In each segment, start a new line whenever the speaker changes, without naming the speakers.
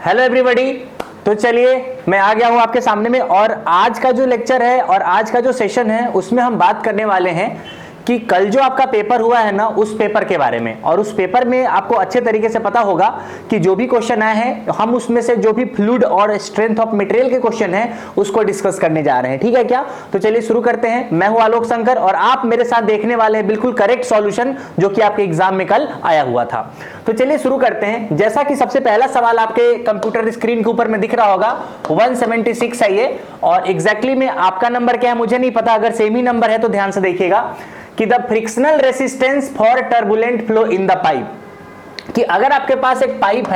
Hello everybody. तो चलिए मैं आ गया हूं आपके सामने में, और आज का जो लेक्चर है और आज का जो सेशन है उसमें हम बात करने वाले हैं कि कल जो आपका पेपर हुआ है ना, उस पेपर के बारे में। और उस पेपर में आपको अच्छे तरीके से पता होगा कि जो भी क्वेश्चन आए हैं हम उसमें से जो भी फ्लूइड और स्ट्रेंथ ऑफ मटेरियल के क्वेश्चन हैं उसको डिस्कस करने जा रहे हैं, ठीक है क्या? तो चलिए शुरू करते हैं। मैं हूं आलोक शंकर और आप मेरे साथ देखने वाले हैं बिल्कुल करेक्ट सॉल्यूशन जो कि आपके एग्जाम में कल आया हुआ था। तो चलिए शुरू करते हैं। जैसा कि सबसे पहला सवाल आपके कंप्यूटर स्क्रीन के ऊपर में दिख रहा होगा, 176 है ये, और एग्जैक्टली में आपका नंबर क्या है मुझे नहीं पता, अगर सेम ही नंबर है तो ध्यान से देखिएगा कि the frictional resistance for turbulent flow in the pipe, कि अगर आपके पास एक पाइप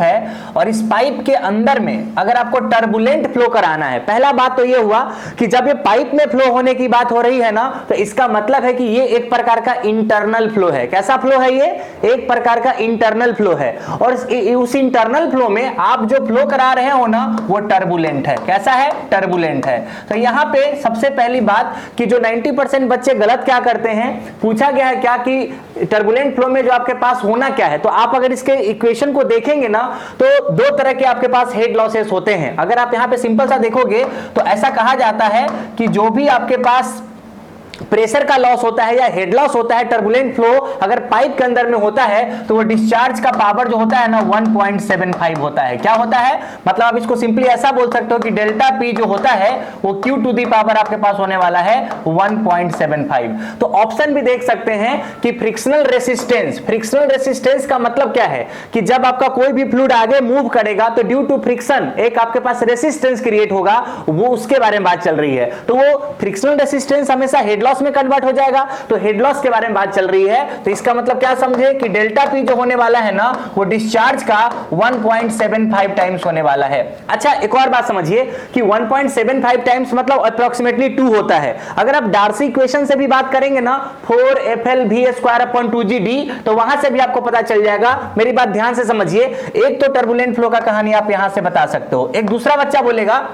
है और इस पाइप के अंदर में अगर आपको टर्बुलेंट फ्लो कराना है, पहला बात तो ये हुआ कि जब ये पाइप में फ्लो होने की बात हो रही है ना, तो इसका मतलब है कि ये एक प्रकार का इंटरनल फ्लो है। कैसा फ्लो है ये? एक प्रकार का इंटरनल फ्लो है, और उस इंटरनल फ्लो में आप जो फ्लो करा रहे हो ना वो टर्बुलेंट है। कैसा है? टर्बुलेंट है। तो यहां पे सबसे पहली बात कि जो 90% बच्चे गलत क्या करते हैं, पूछा गया है क्या कि टर्बुलेंट फ्लो में जो आपके पास होना क्या है, तो आप अगर इसके इक्वेशन को देखेंगे ना तो दो तरह के आपके पास हेड लॉसेस होते हैं। अगर आप यहां पे सिंपल सा देखोगे तो ऐसा कहा जाता है कि जो भी आपके पास प्रेशर का लॉस होता है या हेड लॉस होता है, टर्बुलेंट फ्लो अगर पाइप के अंदर में होता है तो वो डिस्चार्ज का पावर जो होता है ना 1.75 होता है। क्या होता है? मतलब आप इसको सिंपली ऐसा बोल सकते हो कि डेल्टा पी जो होता है वो Q टू दी पावर आपके पास होने वाला है 1.75। तो ऑप्शन भी देख सकते हैं कि फ्रिक्शनल रेसिस्टेंस का मतलब क्या है कि जब आपका कोई भी फ्लूइड आगे मूव करेगा तो ड्यू टू फ्रिक्शन एक आपके पास रेसिस्टेंस क्रिएट होगा, वो उसके बारे में बात चल रही है। तो वो फ्रिक्शनल रेसिस्टेंस हमेशा हेड लॉस में कन्वर्ट हो जाएगा, तो हेड लॉस के बारे में बात चल रही है। तो इसका मतलब क्या समझे कि डेल्टा पी जो होने वाला है ना वो डिस्चार्ज का 1.75 टाइम्स होने वाला है। अच्छा, एक और बात समझिए कि 1.75 टाइम्स मतलब अप्रोक्सीमेटली 2 होता है। अगर आप डार्सी इक्वेशन से भी बात करेंगे ना 4FL_V²/2GD, तो वहां से भी आपको पता चल जाएगा। मेरी बात ध्यान से समझिए। एक तो टर्बुलेंट फ्लो का कहानी आप यहां से बता सकते हो। एक दूसरा बच्चा बोलेगा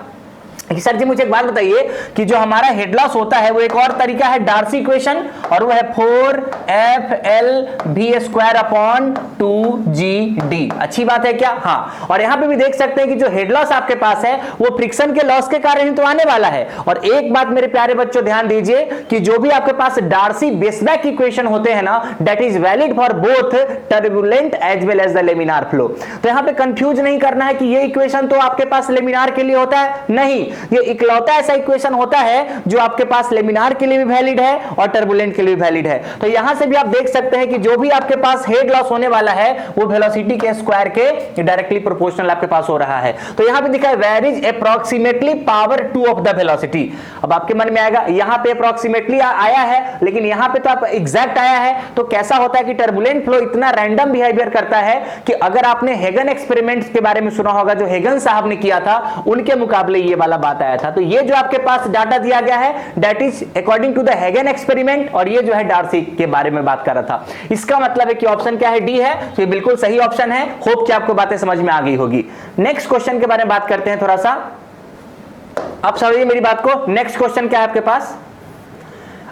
कि सर जी मुझे एक बात बताइए कि जो हमारा हेड लॉस होता है वो एक और तरीका है डार्सी इक्वेशन, और वो है 4FLV²/2GD। अच्छी बात है क्या? हाँ। और यहां पे भी देख सकते हैं कि जो हेड लॉस आपके पास है वो फ्रिक्शन के लॉस के कारण ही तो आने वाला है। और एक बात मेरे प्यारे बच्चों ध्यान दीजिए कि जो भी आपके पास डार्सी बेसबैक इक्वेशन होते हैं ना, that is valid for both turbulent as well as the laminar flow. तो यहां पे कंफ्यूज नहीं करना है कि ये इक्वेशन तो आपके पास लेमिनार के लिए होता है, नहीं, ये इकलौता ऐसा इक्वेशन होता है जो आपके पास लेमिनार के लिए भी वैलिड है और टर्बुलेंट के लिए भी वैलिड है। तो यहां से भी आप देख सकते हैं कि जो भी आपके पास हेड लॉस होने वाला है वो वेलोसिटी के स्क्वायर के डायरेक्टली प्रोपोर्शनल आपके पास हो रहा है। तो यहां पे दिखा है where is approximately power 2 of the velocity. अब आपके मन में आएगा यहां पे अप्रॉक्सीमेटली आया है लेकिन यहां पे तो आप एग्जैक्ट आया है। तो कैसा होता है कि टर्बुलेंट फ्लो इतना रैंडम बिहेवियर करता है कि अगर आपने हेगन एक्सपेरिमेंट्स के बारे में सुना होगा जो हेगन साहब ने किया था, उनके मुकाबले ये वाला बात आया था। तो ये जो आपके पास डाटा दिया गया है that is according to the Hagen experiment, और ये जो है डार्सी के बारे में बात कर रहा था। इसका मतलब है कि ऑप्शन क्या है? डी है। तो ये बिल्कुल सही ऑप्शन है। होप कि आपको बातें समझ में आ गई होगी। नेक्स्ट क्वेश्चन के बारे में बात करते हैं थोड़ा सा। आप समझिए मेरी बात को। नेक्स्ट क्वेश्चन क्या है आपके पास?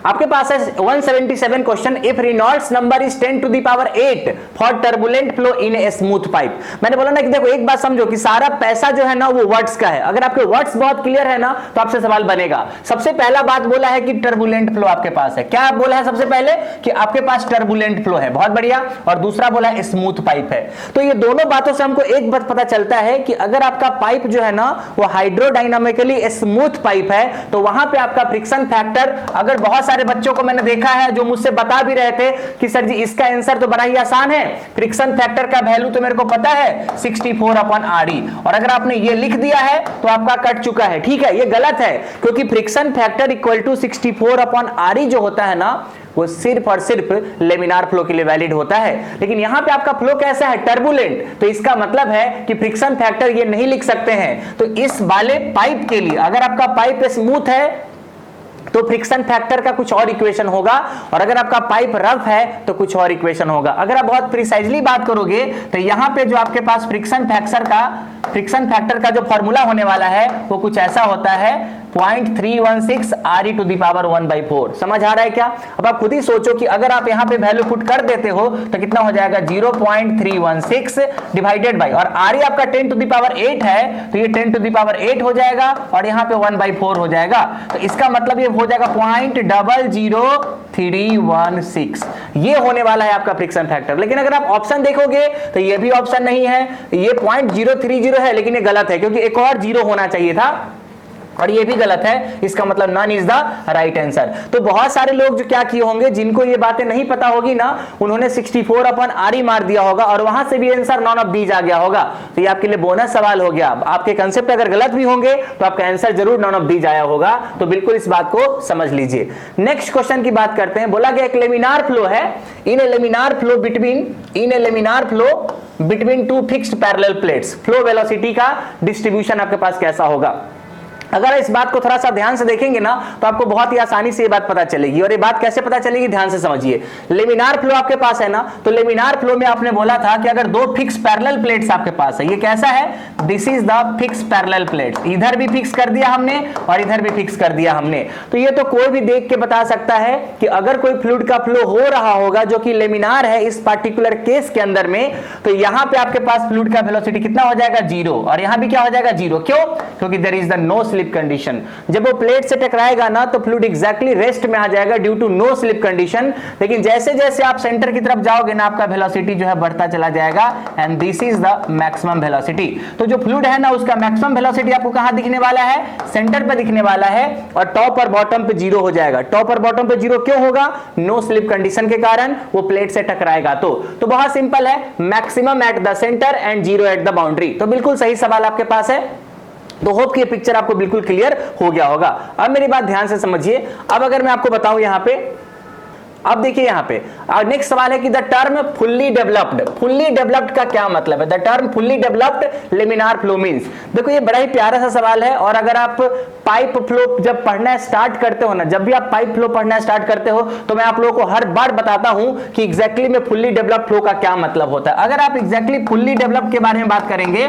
आपके पास है 177 question. If Reynolds number is 10 to the power 8 for turbulent flow in a smooth pipe. मैंने बोला ना कि देखो एक बात समझो कि सारा पैसा जो है ना वो वर्ड्स का है। अगर आपके वर्ड्स बहुत क्लियर है ना तो आपसे सवाल बनेगा। सबसे पहला बात बोला है कि टर्बुलेंट फ्लो आपके पास है। क्या बोला है सबसे पहले? कि आपके पास टर्बुलेंट फ्लो है, बहुत बढ़िया। और दूसरा बोला है स्मूथ पाइप है। तो ये दोनों बातों से हमको एक बात पता चलता है कि अगर आपका पाइप जो है ना वो हाइड्रोडायनामिकली स्मूथ पाइप है तो वहां पे आपका फ्रिक्शन फैक्टर, अगर बहुत सारे बच्चों को मैंने देखा है जो मुझसे बता भी रहे थे कि सर जी इसका आंसर तो बड़ा ही आसान है, फ्रिक्शन फैक्टर का वैल्यू तो मेरे को पता है 64/RE, और अगर आपने ये लिख दिया है तो आपका कट चुका है। ठीक है, ये गलत है क्योंकि friction factor equal to 64/RE जो होता है ना वो सिर्फ और सिर्फ लेमिनार फ्लो के लिए वैलिड होता है। लेकिन यहां पे आपका फ्लो कैसा है? टर्बुलेंट। तो इसका मतलब है कि फ्रिक्शन फैक्टर ये नहीं लिख सकते हैं। तो इस वाले पाइप के लिए अगर आपका पाइप स्मूथ है तो फ्रिक्शन फैक्टर का कुछ और इक्वेशन होगा, और अगर आपका पाइप रफ है तो कुछ और इक्वेशन होगा। अगर आप बहुत प्रिसाइजली बात करोगे तो यहां पे जो आपके पास फ्रिक्शन फैक्टर का जो फॉर्मूला होने वाला है वो कुछ ऐसा होता है 0.316 RE टू द पावर 1/4। समझ आ रहा है क्या? अब आप खुद ही सोचो कि अगर आप यहां पे वैल्यू पुट कर देते हो तो कितना हो जाएगा 0.316 डिवाइडेड बाय, और RE आपका 10 टू द पावर 8 है तो ये 10 टू द पावर 8 हो जाएगा और यहां पे 1/4 हो जाएगा। तो इसका मतलब ये हो जाएगा 0.00316। ये होने वाला है आपका फ्रिक्शन फैक्टर। लेकिन अगर आप ऑप्शन देखोगे तो ये भी ऑप्शन नहीं है, ये 0.030 है, लेकिन ये गलत है क्योंकि एक और जीरो होना चाहिए था और ये भी गलत है। इसका मतलब none is the right answer. तो बहुत सारे लोग जो क्या किए होंगे, जिनको ये बातें नहीं पता होगी ना, उन्होंने 64/RE मार दिया होगा और वहां से भी आंसर नॉन ऑफ दीज आ गया होगा। तो ये आपके लिए बोनस सवाल हो गया। आपके कंसेप्ट अगर गलत भी होंगे तो आपका आंसर जरूर नॉन ऑफ दीज आया होगा। तो बिल्कुल इस बात को समझ लीजिए। नेक्स्ट क्वेश्चन की बात करते हैं। बोला गया एक लेमिनार फ्लो है, in a laminar flow between two fixed parallel plates, flow velocity का डिस्ट्रीब्यूशन आपके पास कैसा होगा? अगर इस बात को थोड़ा सा ध्यान से देखेंगे ना तो आपको बहुत ही आसानी से ये बात पता चलेगी। और ये बात कैसे पता चलेगी, ध्यान से समझिए। लेमिनार फ्लो आपके पास है ना, तो लेमिनार फ्लो में आपने बोला था कि अगर दो फिक्स पैरेलल प्लेट्स आपके पास है, ये कैसा है, this is the fix parallel plates. इधर भी फिक्स कर दिया हमने और इधर भी फिक्स कर दिया हमने। तो ये तो कोई भी देख के बता सकता है कि अगर कोई फ्लूइड का फ्लो हो रहा होगा जो कि लेमिनार है इस पार्टिकुलर केस के अंदर में, तो यहां पे आपके पास फ्लूइड का वेलोसिटी कितना हो जाएगा, 0, और यहां भी क्या हो जाएगा, 0। क्यों? क्योंकि there is the no slip condition. जब वो प्लेट से टकराएगा ना तो फ्लूइड एग्जैक्टली रेस्ट में आ जाएगा due to no slip condition. लेकिन जैसे जैसे आप सेंटर की तरफ जाओगे ना, आपका वेलोसिटी जो है बढ़ता चला जाएगा and this is the maximum velocity. तो जो फ्लूइड है ना उसका मैक्सिमम वेलोसिटी आपको कहां दिखने वाला है, सेंटर पे दिखने वाला है, और टॉप और बॉटम पे 0 हो जाएगा। टॉप और बॉटम पे 0 क्यों होगा, नो स्लिप कंडीशन के कारण, वो प्लेट से टकराएगा। तो बहुत सिंपल है, maximum at the centre and 0 at the boundary. तो बिल्कुल सही सवाल आपके पास है। तो होप कि ये पिक्चर आपको बिल्कुल क्लियर हो गया होगा। अब मेरी बात ध्यान से समझिए। अब अगर मैं आपको बताऊं यहां पे, अब देखिए यहां पे नेक्स्ट सवाल है कि द टर्म फुल्ली डेवलप्ड का क्या मतलब है। The term fully developed laminar flow means, देखो ये बड़ा ही प्यारा सा सवाल है। और अगर आप पाइप फ्लो जब पढ़ना स्टार्ट करते हो ना, जब भी आप पाइप फ्लो पढ़ना स्टार्ट करते हो तो मैं आप लोगों को हर बार बताता हूं कि एग्जैक्टली में फुल्ली डेवलप्ड फ्लो का क्या मतलब होता है। अगर आप एग्जैक्टली फुल्ली डेवलप्ड के बारे में बात करेंगे,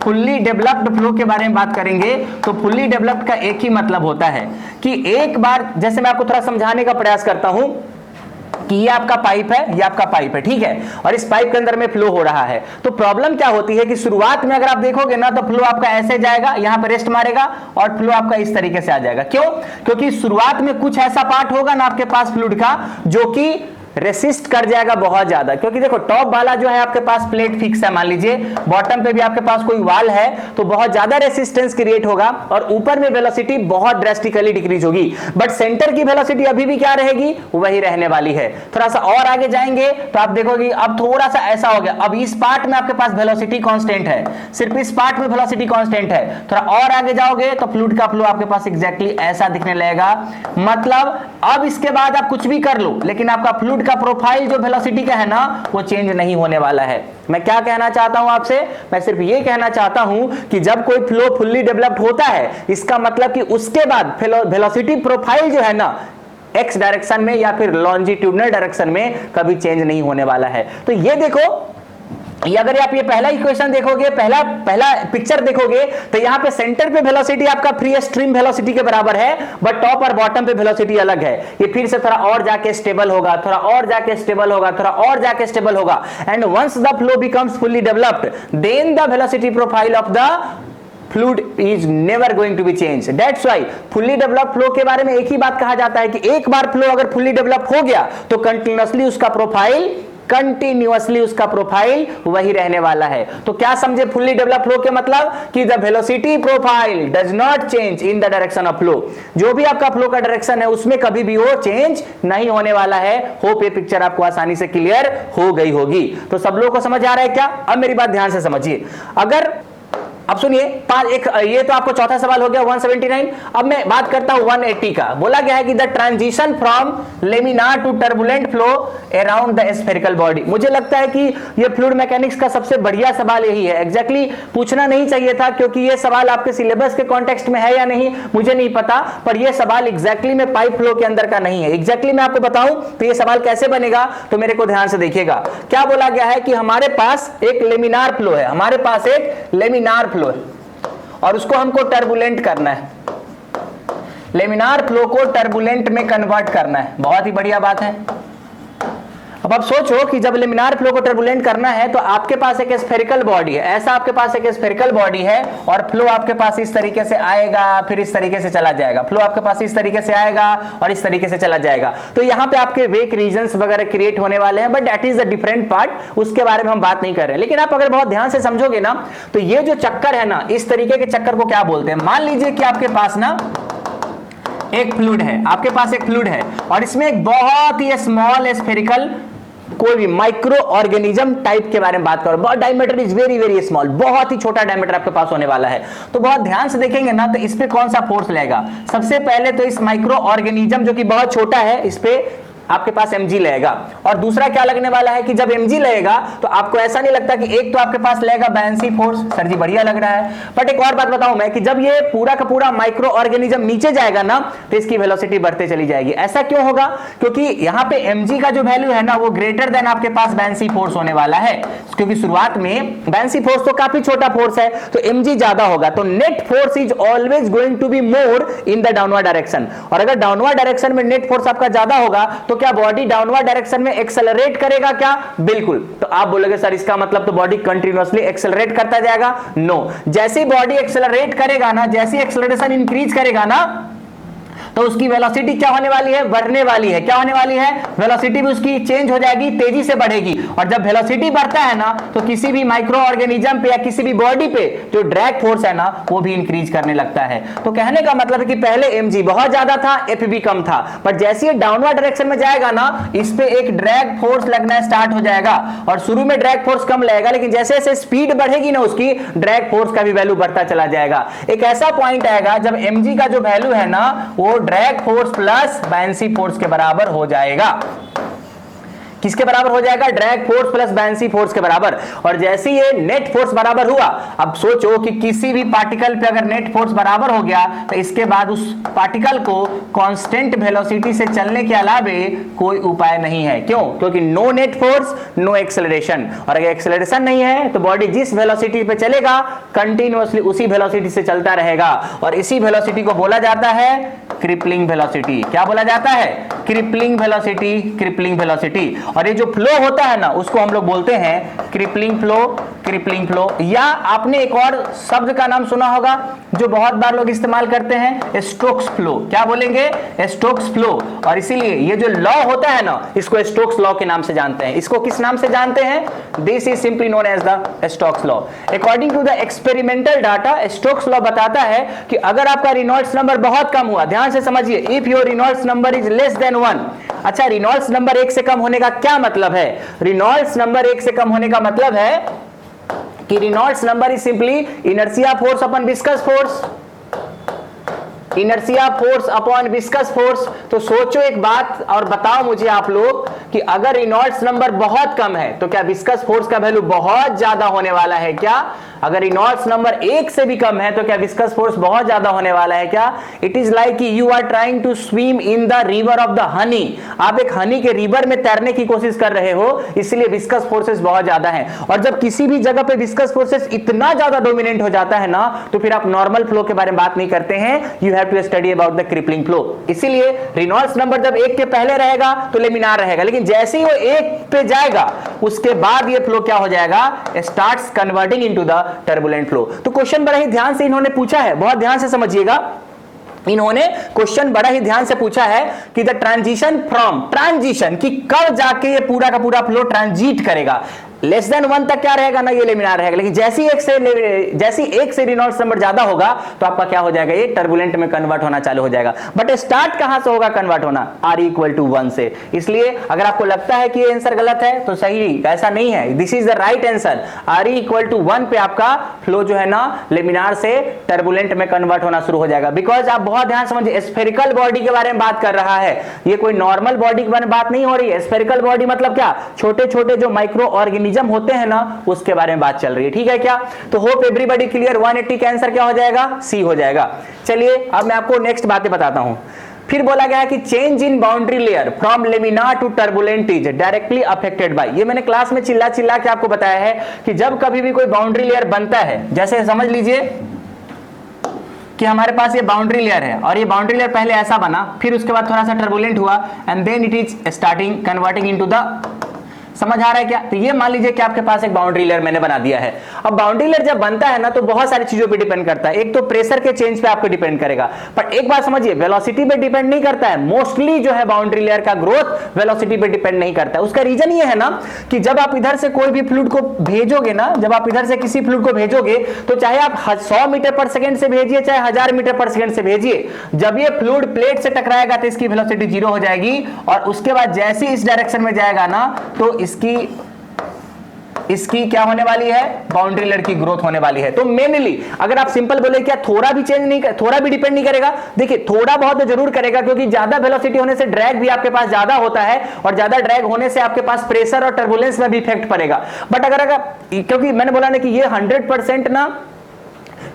फुल्ली डेवलप्ड फ्लो के बारे में बात करेंगे, तो फुल्ली डेवलप्ड का एक ही मतलब होता है कि एक बार, जैसे मैं आपको थोड़ा समझाने का प्रयास करता हूं कि ये आपका पाइप है, ये आपका पाइप है, ठीक है, और इस पाइप के अंदर में फ्लो हो रहा है। तो प्रॉब्लम क्या होती है कि शुरुआत में अगर आप देखोगे ना तो फ्लो आपका ऐसे जाएगा, यहां पे रेस्ट मारेगा और फ्लो आपका इस तरीके से आ जाएगा। क्यों? क्योंकि शुरुआत में कुछ ऐसा पार्ट होगा ना आपके पास फ्लूइड का जो कि रेसिस्ट कर जाएगा बहुत ज्यादा। क्योंकि देखो टॉप वाला जो है आपके पास प्लेट फिक्स है, मान लीजिए बॉटम पे भी आपके पास कोई वाल है, तो बहुत ज्यादा रेसिस्टेंस क्रिएट होगा और ऊपर में वेलोसिटी बहुत ड्रेस्टिकली डिक्रीज होगी। बट सेंटर की वेलोसिटी अभी भी क्या रहेगी, वही रहने वाली है। थोड़ा सा और आगे जाएंगे तो आप देखोगे अब थोड़ा सा ऐसा हो गया, अब इस पार्ट में आपके पास वेलोसिटी कांस्टेंट है, सिर्फ इस पार्ट में वेलोसिटी कांस्टेंट है। थोड़ा और आगे जाओगे तो फ्लूइड का फ्लो आपके पास एग्जैक्टली ऐसा दिखने लगेगा। मतलब अब इसके बाद आप कुछ भी कर लो, लेकिन आपका फ्लूइड का प्रोफाइल जो वेलोसिटी का है ना वो चेंज नहीं होने वाला है। मैं क्या कहना चाहता हूं आपसे, मैं सिर्फ ये कहना चाहता हूं कि जब कोई फ्लो फुल्ली डेवलप्ड होता है, इसका मतलब कि उसके बाद वेलोसिटी प्रोफाइल जो है ना एक्स डायरेक्शन में या फिर लॉन्जिट्यूडनल डायरेक्शन में कभी चेंज नहीं होने वाला है। तो ये देखो, ये अगर आप ये पहला इक्वेशन देखोगे, पहला पिक्चर देखोगे, तो यहां पे सेंटर पे वेलोसिटी आपका फ्री स्ट्रीम वेलोसिटी के बराबर है, बट टॉप और बॉटम पे वेलोसिटी अलग है। ये फिर से थोड़ा और जाके स्टेबल होगा, थोड़ा और जाके स्टेबल होगा, थोड़ा और जाके स्टेबल होगा। And once the flow becomes fully developed, then the velocity profile of the fluid is never going to be change. That's why fully developed flow के बारे में एक ही बात कहा जाता है कि एक बार फ्लो अगर फुल्ली डेवलप हो गया तो कंटिन्यूअसली उसका प्रोफाइल वही रहने वाला है। तो क्या समझे फुल्ली डेवलप फ्लो के मतलब कि the velocity profile does not change in the direction of flow. जो भी आपका फ्लो का डायरेक्शन है उसमें कभी भी वो चेंज नहीं होने वाला है। होप ये पिक्चर आपको आसानी से क्लियर हो गई होगी। तो सब लोगों को समझ आ रहा है क्या? अब मेरी बात ध्यान से समझिए। अगर अब सुनिए, ये तो आपको चौथा सवाल हो गया 179। अब मैं बात करता हूं 180 का। बोला गया है कि the transition from laminar to turbulent flow around the spherical body. मुझे लगता है कि ये फ्लूइड मैकेनिक्स का सबसे बढ़िया सवाल यही है। एग्जैक्टली पूछना नहीं चाहिए था क्योंकि ये सवाल आपके सिलेबस के कॉन्टेक्स्ट में है या नहीं मुझे नहीं पता, पर यह सवाल एग्जैक्टली में पाइप फ्लो के अंदर का नहीं है। एग्जैक्टली मैं आपको बताऊं तो ये सवाल कैसे बनेगा, तो मेरे को ध्यान से देखिएगा। क्या बोला गया है कि हमारे पास एक लेमिनार फ्लो है, हमारे पास एक लेमिनार फ्लो है और उसको हमको टर्बुलेंट करना है। लेमिनार फ्लो को टर्बुलेंट में कन्वर्ट करना है। बहुत ही बढ़िया बात है। अब आप सोचो कि जब लेमिनार फ्लो को टर्बुलेंट करना है तो आपके पास एक स्फेरिकल बॉडी है, ऐसा आपके पास एक स्फेरिकल बॉडी है और फ्लो आपके पास इस तरीके से आएगा, फिर इस तरीके से चला जाएगा। फ्लो आपके पास इस तरीके से आएगा और इस तरीके से चला जाएगा। तो यहां पे आपके वेक रीजन्स वगैरह क्रिएट होने वाले हैं, but that is the different part, उसके बारे में हम बात नहीं कर रहे हैं। लेकिन आप अगर बहुत ध्यान से समझोगे ना तो ये जो चक्कर है ना, इस तरीके के चक्कर को क्या बोलते हैं? मान लीजिए कि आपके पास ना एक फ्लूइड है, आपके पास एक फ्लूइड है और इसमें एक बहुत ही स्मॉल स्फेरिकल कोई भी माइक्रो ऑर्गेनिज्म टाइप के बारे में बात करो, बहुत diameter is very very small, बहुत ही छोटा डायमीटर आपके पास होने वाला है। तो बहुत ध्यान से देखेंगे ना तो इस पे कौन सा फोर्स लगेगा? सबसे पहले तो इस माइक्रो ऑर्गेनिज्म जो कि बहुत छोटा है, इस पे आपके पास mg लगेगा। और दूसरा क्या लगने वाला है कि जब mg लगेगा तो आपको ऐसा नहीं लगता कि एक तो आपके पास लगेगा बायंसी फोर्स, सर जी बढ़िया लग रहा है, बट एक और बात बताऊं मैं कि जब ये पूरा का पूरा माइक्रो ऑर्गेनिज्म नीचे जाएगा ना तो इसकी वेलोसिटी बढ़ते चली जाएगी। ऐसा क्यों होगा? क्योंकि यहां पे mg का जो वैल्यू है ना वो ग्रेटर देन आपके पास बायंसी फोर्स होने वाला है, क्योंकि शुरुआत में बायंसी फोर्स तो काफी छोटा फोर्स है तो mg ज्यादा होगा। तो net force is always going to be more in the downward direction, और अगर डाउनवर्ड डायरेक्शन में नेट फोर्स आपका ज्यादा होगा तो क्या बॉडी डाउनवर्ड डायरेक्शन में एक्सेलरेट करेगा क्या? बिल्कुल। तो आप बोलोगे सर इसका मतलब तो बॉडी कंटिन्यूअसली एक्सेलरेट करता जाएगा। नो, जैसे बॉडी एक्सेलरेट करेगा ना, जैसे एक्सेलरेशन इंक्रीज करेगा ना तो उसकी वेलोसिटी क्या होने वाली है? बढ़ने वाली है। क्या होने वाली है? वेलोसिटी भी उसकी चेंज हो जाएगी, तेजी से बढ़ेगी। और जब वेलोसिटी बढ़ता है ना तो किसी भी माइक्रो ऑर्गेनिज्म पे या किसी भी बॉडी पे जो ड्रैग फोर्स है ना वो भी इंक्रीज करने लगता है। तो कहने का मतलब है कि पहले mg बहुत ज्यादा था, fb कम था, बट जैसे ये डाउनवर्ड डायरेक्शन में जाएगा ना इस पे एक ड्रैग फोर्स लगना स्टार्ट हो जाएगा। और शुरू में ड्रैग फोर्स कम लगेगा, लेकिन जैसे जैसे स्पीड बढ़ेगी ना उसकी, ड्रैग फोर्स का भी वैल्यू बढ़ता चला जाएगा। एक ऐसा पॉइंट आएगा जब mg का जो वैल्यू है ना वो drag force plus buoyancy force के बराबर हो जाएगा। किसके बराबर हो जाएगा? Drag force plus buoyancy force के बराबर। और जैसे ये नेट फोर्स बराबर हुआ, अब सोचो कि किसी भी पार्टिकल पे अगर नेट फोर्स बराबर हो गया तो इसके बाद उस पार्टिकल को कांस्टेंट वेलोसिटी से चलने के अलावे कोई उपाय नहीं है। क्यों? क्योंकि no net force no acceleration, और अगर एक्सेलरेशन नहीं है तो बॉडी जिस वेलोसिटी पे चलेगा कंटिन्यूअसली उसी वेलोसिटी से चलता रहेगा, और इसी वेलोसिटी को बोला जाता है क्रिपलिंग वेलोसिटी। क्या बोला जाता है? Crippling velocity, crippling velocity. और ये जो फ्लो होता है ना उसको हम लोग बोलते हैं क्रिपलिंग फ्लो, क्रिपलिंग फ्लो। या आपने एक और शब्द का नाम सुना होगा जो बहुत बार लोग इस्तेमाल करते हैं, स्टोक्स फ्लो। क्या बोलेंगे? Stokes flow. और इसीलिए ये जो लॉ होता है ना इसको स्टोक्स लॉ के नाम से जानते हैं। इसको किस नाम से जानते हैं? This is simply known as the Stokes law. According to the experimental data, Stokes law बताता है कि अगर आपका रेनॉल्ड्स नंबर बहुत कम हुआ, ध्यान से समझिए, if your Reynolds number is less than 1। अच्छा, रेनॉल्ड्स नंबर 1 से कम होने का क्या मतलब है? रेनॉल्ड्स नंबर 1 से कम होने का मतलब है कि Reynolds number is simply inertia force upon viscous force, inertia force upon viscous force. तो सोचो एक बात और बताओ मुझे आप लोग कि अगर रेनॉल्ड्स नंबर बहुत कम है तो क्या विस्कस फोर्स का वैल्यू बहुत ज्यादा होने वाला है क्या? अगर रेनॉल्ड्स नंबर 1 से भी कम है तो क्या विस्कस फोर्स बहुत ज्यादा होने वाला है क्या? It is like you are trying to swim in the river of the honey. आप एक हनी के रिवर में तैरने की कोशिश कर रहे हो, इसलिए विस्कस फोर्सेस बहुत ज्यादा हैं। और जब किसी भी जगह पे विस्कस फोर्सेस इतना ज्यादा डोमिनेंट हो जाता है ना तो फिर आप नॉर्मल फ्लो के बारे में बात नहीं करते हैं, you have to study about the creeping flow. इसीलिए रेनॉल्ड्स नंबर जब 1 के पहले रहेगा तो लेमिनार रहेगा, लेकिन जैसे ही वो 1 पे जाएगा उसके बाद ये फ्लो क्या हो जाएगा? Starts converting into the turbulent flow. तो क्वेश्चन बड़ा ही ध्यान से इन्होंने पूछा है, बहुत ध्यान से समझिएगा। इन्होंने क्वेश्चन बड़ा ही ध्यान से पूछा है कि द ट्रांजिशन फ्रॉम, ट्रांजिशन कि कब जाके ये पूरा का पूरा फ्लो ट्रांजिट करेगा। लेस देन 1 तक क्या रहेगा ना, ये लेमिनार रहेगा, लेकिन जैसी एक से रेनॉल्ड्स नंबर ज्यादा होगा तो आपका क्या हो जाएगा? ये टर्बुलेंट में कन्वर्ट होना चालू हो जाएगा। बट स्टार्ट कहां से होगा कन्वर्ट होना? R इक्वल टू 1 से। इसलिए अगर आपको लगता है कि ये आंसर गलत है तो सही, ऐसा नहीं है, this is the right answer. R equal to 1 पे आपका फ्लो जो है ना लेमिनार से टर्बुलेंट में कन्वर्ट होना शुरू हो जाएगा। बिकॉज आप बहुत ध्यान समझिए, स्फेरिकल बॉडी के बारे में बात कर रहा है, ये कोई नॉर्मल बॉडी के बारे में बात नहीं हो रही है। स्फेरिकल बॉडी मतलब क्या? छोटे छोटे जो माइक्रो ऑर्गेनिज्म होते हैं ना उसके बारे में बात चल रही है, ठीक है क्या? तो होप एवरीबॉडी क्लियर। 180 का आंसर क्या हो जाएगा? सी हो जाएगा। चलिए अब मैं आपको नेक्स्ट बातें बताता हूं। फिर बोला गया कि change in boundary layer from laminar to turbulent is directly affected by. ये मैंने क्लास में चिल्ला चिल्ला के आपको बताया है कि जब कभी भी कोई बाउंड्री लेयर बनता है, जैसे समझ लीजिए कि हमारे पास ये बाउंड्री लेयर है और ये बाउंड्री लेयर पहले ऐसा बना, फिर उसके बाद थोड़ा सा टर्बुलेंट हुआ and then it is starting converting into the, समझ आ रहा है क्या? तो ये मान लीजिए कि आपके पास एक बाउंड्री लेयर मैंने बना दिया है। अब बाउंड्री लेयर जब बनता है ना तो बहुत सारी चीजों पे डिपेंड करता है। एक तो प्रेशर के चेंज पे आपको डिपेंड करेगा, पर एक बात समझिए, वेलोसिटी पे डिपेंड नहीं करता है। मोस्टली जो है बाउंड्री लेयर का ग्रोथ वेलोसिटी पे डिपेंड नहीं करता है। उसका रीजन ये है ना कि जब आप इधर से कोई भी फ्लूइड को भेजोगे ना, जब आप इधर से किसी फ्लूइड को भेजोगे तो चाहे आप 100 मीटर पर सेकंड से भेजिए चाहे 1000 मीटर पर सेकंड से भेजिए, जब ये फ्लूइड प्लेट से टकराएगा तो इसकी वेलोसिटी 0 हो जाएगी और उसके बाद जैसे इस डायरेक्शन में जाएगा ना तो इसकी क्या होने वाली है? बाउंड्री लेयर की ग्रोथ होने वाली है। तो मेनली अगर आप सिंपल बोले क्या थोड़ा भी चेंज नहीं, थोड़ा भी डिपेंड नहीं करेगा? देखिए थोड़ा बहुत तो जरूर करेगा, क्योंकि ज्यादा वेलोसिटी होने से ड्रैग भी आपके पास ज्यादा होता है और ज्यादा ड्रैग होने से आपके पास प्रेशर और टर्बुलेंस में भी इफेक्ट पड़ेगा। बट अगर क्योंकि मैंने बोला ना कि ये 100% ना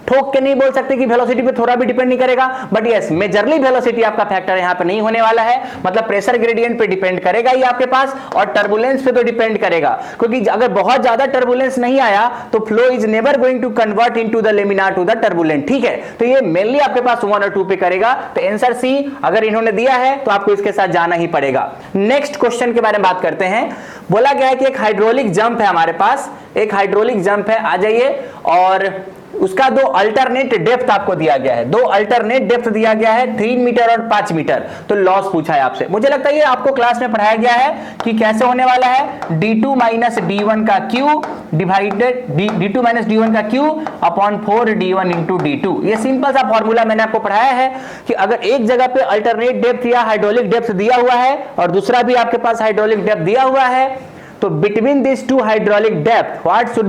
ठोक के नहीं बोल सकते कि वेलोसिटी पे थोड़ा भी डिपेंड नहीं करेगा, बट यस मेजरली वेलोसिटी आपका फैक्टर यहां पे नहीं होने वाला है। मतलब प्रेशर ग्रेडियंट पे डिपेंड करेगा ही आपके पास और टर्बुलेंस पे तो डिपेंड करेगा, क्योंकि अगर बहुत ज्यादा टर्बुलेंस नहीं आया तो flow is never going to convert into the laminar to the turbulent. ठीक है, तो ये मेनली आपके पास 1 और 2 पे करेगा। तो आंसर सी अगर इन्होंने दिया है तो आपको इसके साथ जाना ही पड़ेगा। नेक्स्ट क्वेश्चन के बारे में बात करते हैं। बोला गया है कि एक हाइड्रोलिक जंप है हमारे पास, एक हाइड्रोलिक जंप है, आ जाइए, और उसका 2 अल्टरनेट डेप्थ आपको दिया गया है, 2 अल्टरनेट डेप्थ दिया गया है, 3 मीटर और 5 मीटर। तो लॉस पूछा है आपसे। मुझे लगता है ये आपको क्लास में पढ़ाया गया है कि कैसे होने वाला है, d2 माइनस d1 का Q divided d2 minus d1 का Q upon 4d1 into d2। ये सिंपल सा फॉर्मूला मैंने आपको पढ़ाया है कि अगर एक जगह पे अल्टरनेट डेप्थ या हाइड्रोलिक डेप्थ दिया हुआ है और दूसरा भी आपके पास हाइड्रोलिक डेप्थ दिया हुआ है, तो between this two hydraulic depth what should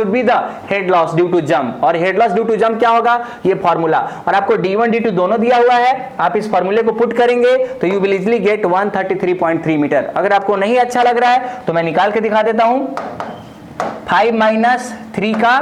be the head loss due to jump. और head loss due to jump क्या होगा? ये फॉर्मूला। और आपको d1 d2 दोनों दिया हुआ है, आप इस फॉर्मूले को पुट करेंगे तो you will easily get 133.3 metre. अगर आपको नहीं अच्छा लग रहा है तो मैं निकाल के दिखा देता हूं, 5 माइनस 3 का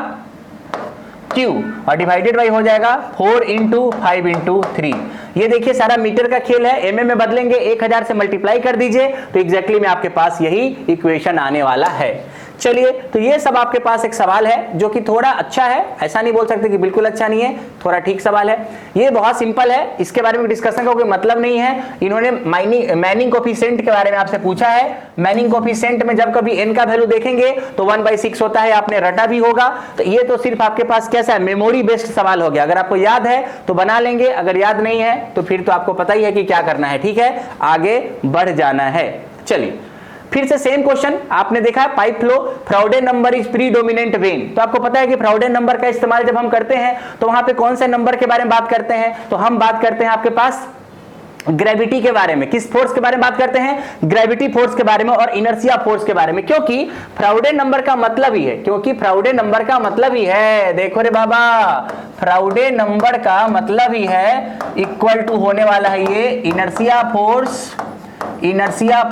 क्यू और डिवाइडेड बाई हो जाएगा 4 इंटू 5 इंटू 3। ये देखिए सारा मीटर का खेल है, एमएम में बदलेंगे, 1000 से मल्टीप्लाई कर दीजिए तो एग्जैक्टली में आपके पास यही इक्वेशन आने वाला है। चलिए, तो ये सब आपके पास एक सवाल है जो कि थोड़ा अच्छा है, ऐसा नहीं बोल सकते कि बिल्कुल अच्छा नहीं है, थोड़ा ठीक सवाल है। ये बहुत सिंपल है, इसके बारे में डिस्कशन का कोई मतलब नहीं है। इन्होंने मैनिंग कोफिशिएंट के बारे में आपसे पूछा है। मैनिंग कोफिशिएंट में जब कभी n का वैल्यू देखेंगे तो 1/6 होता है, आपने रटा भी होगा। तो ये तो सिर्फ आपके पास कैसा है, मेमोरी बेस्ड सवाल हो गया। अगर आपको याद है तो बना लेंगे, अगर याद नहीं है तो फिर तो आपको पता ही है कि क्या करना है। ठीक है, आगे बढ़ जाना है। चलिए फिर से सेम क्वेश्चन, आपने देखा pipe flow, Froude number is predominant when. तो आपको पता है कि फ्राउडे नंबर का इस्तेमाल जब हम करते हैं तो वहां पे कौन से नंबर के बारे में बात करते हैं? तो हम बात करते हैं आपके पास ग्रेविटी के बारे में। किस फोर्स के बारे में बात करते हैं? ग्रेविटी फोर्स के बारे में और इनर्शिया फोर्स के बारे में। क्योंकि फ्राउडे नंबर का मतलब ही है, क्योंकि फ्राउडे नंबर का मतलब ही है, देखो रे बाबा, फ्राउडे नंबर का मतलब ही है इक्वल टू होने वाला है ये inertia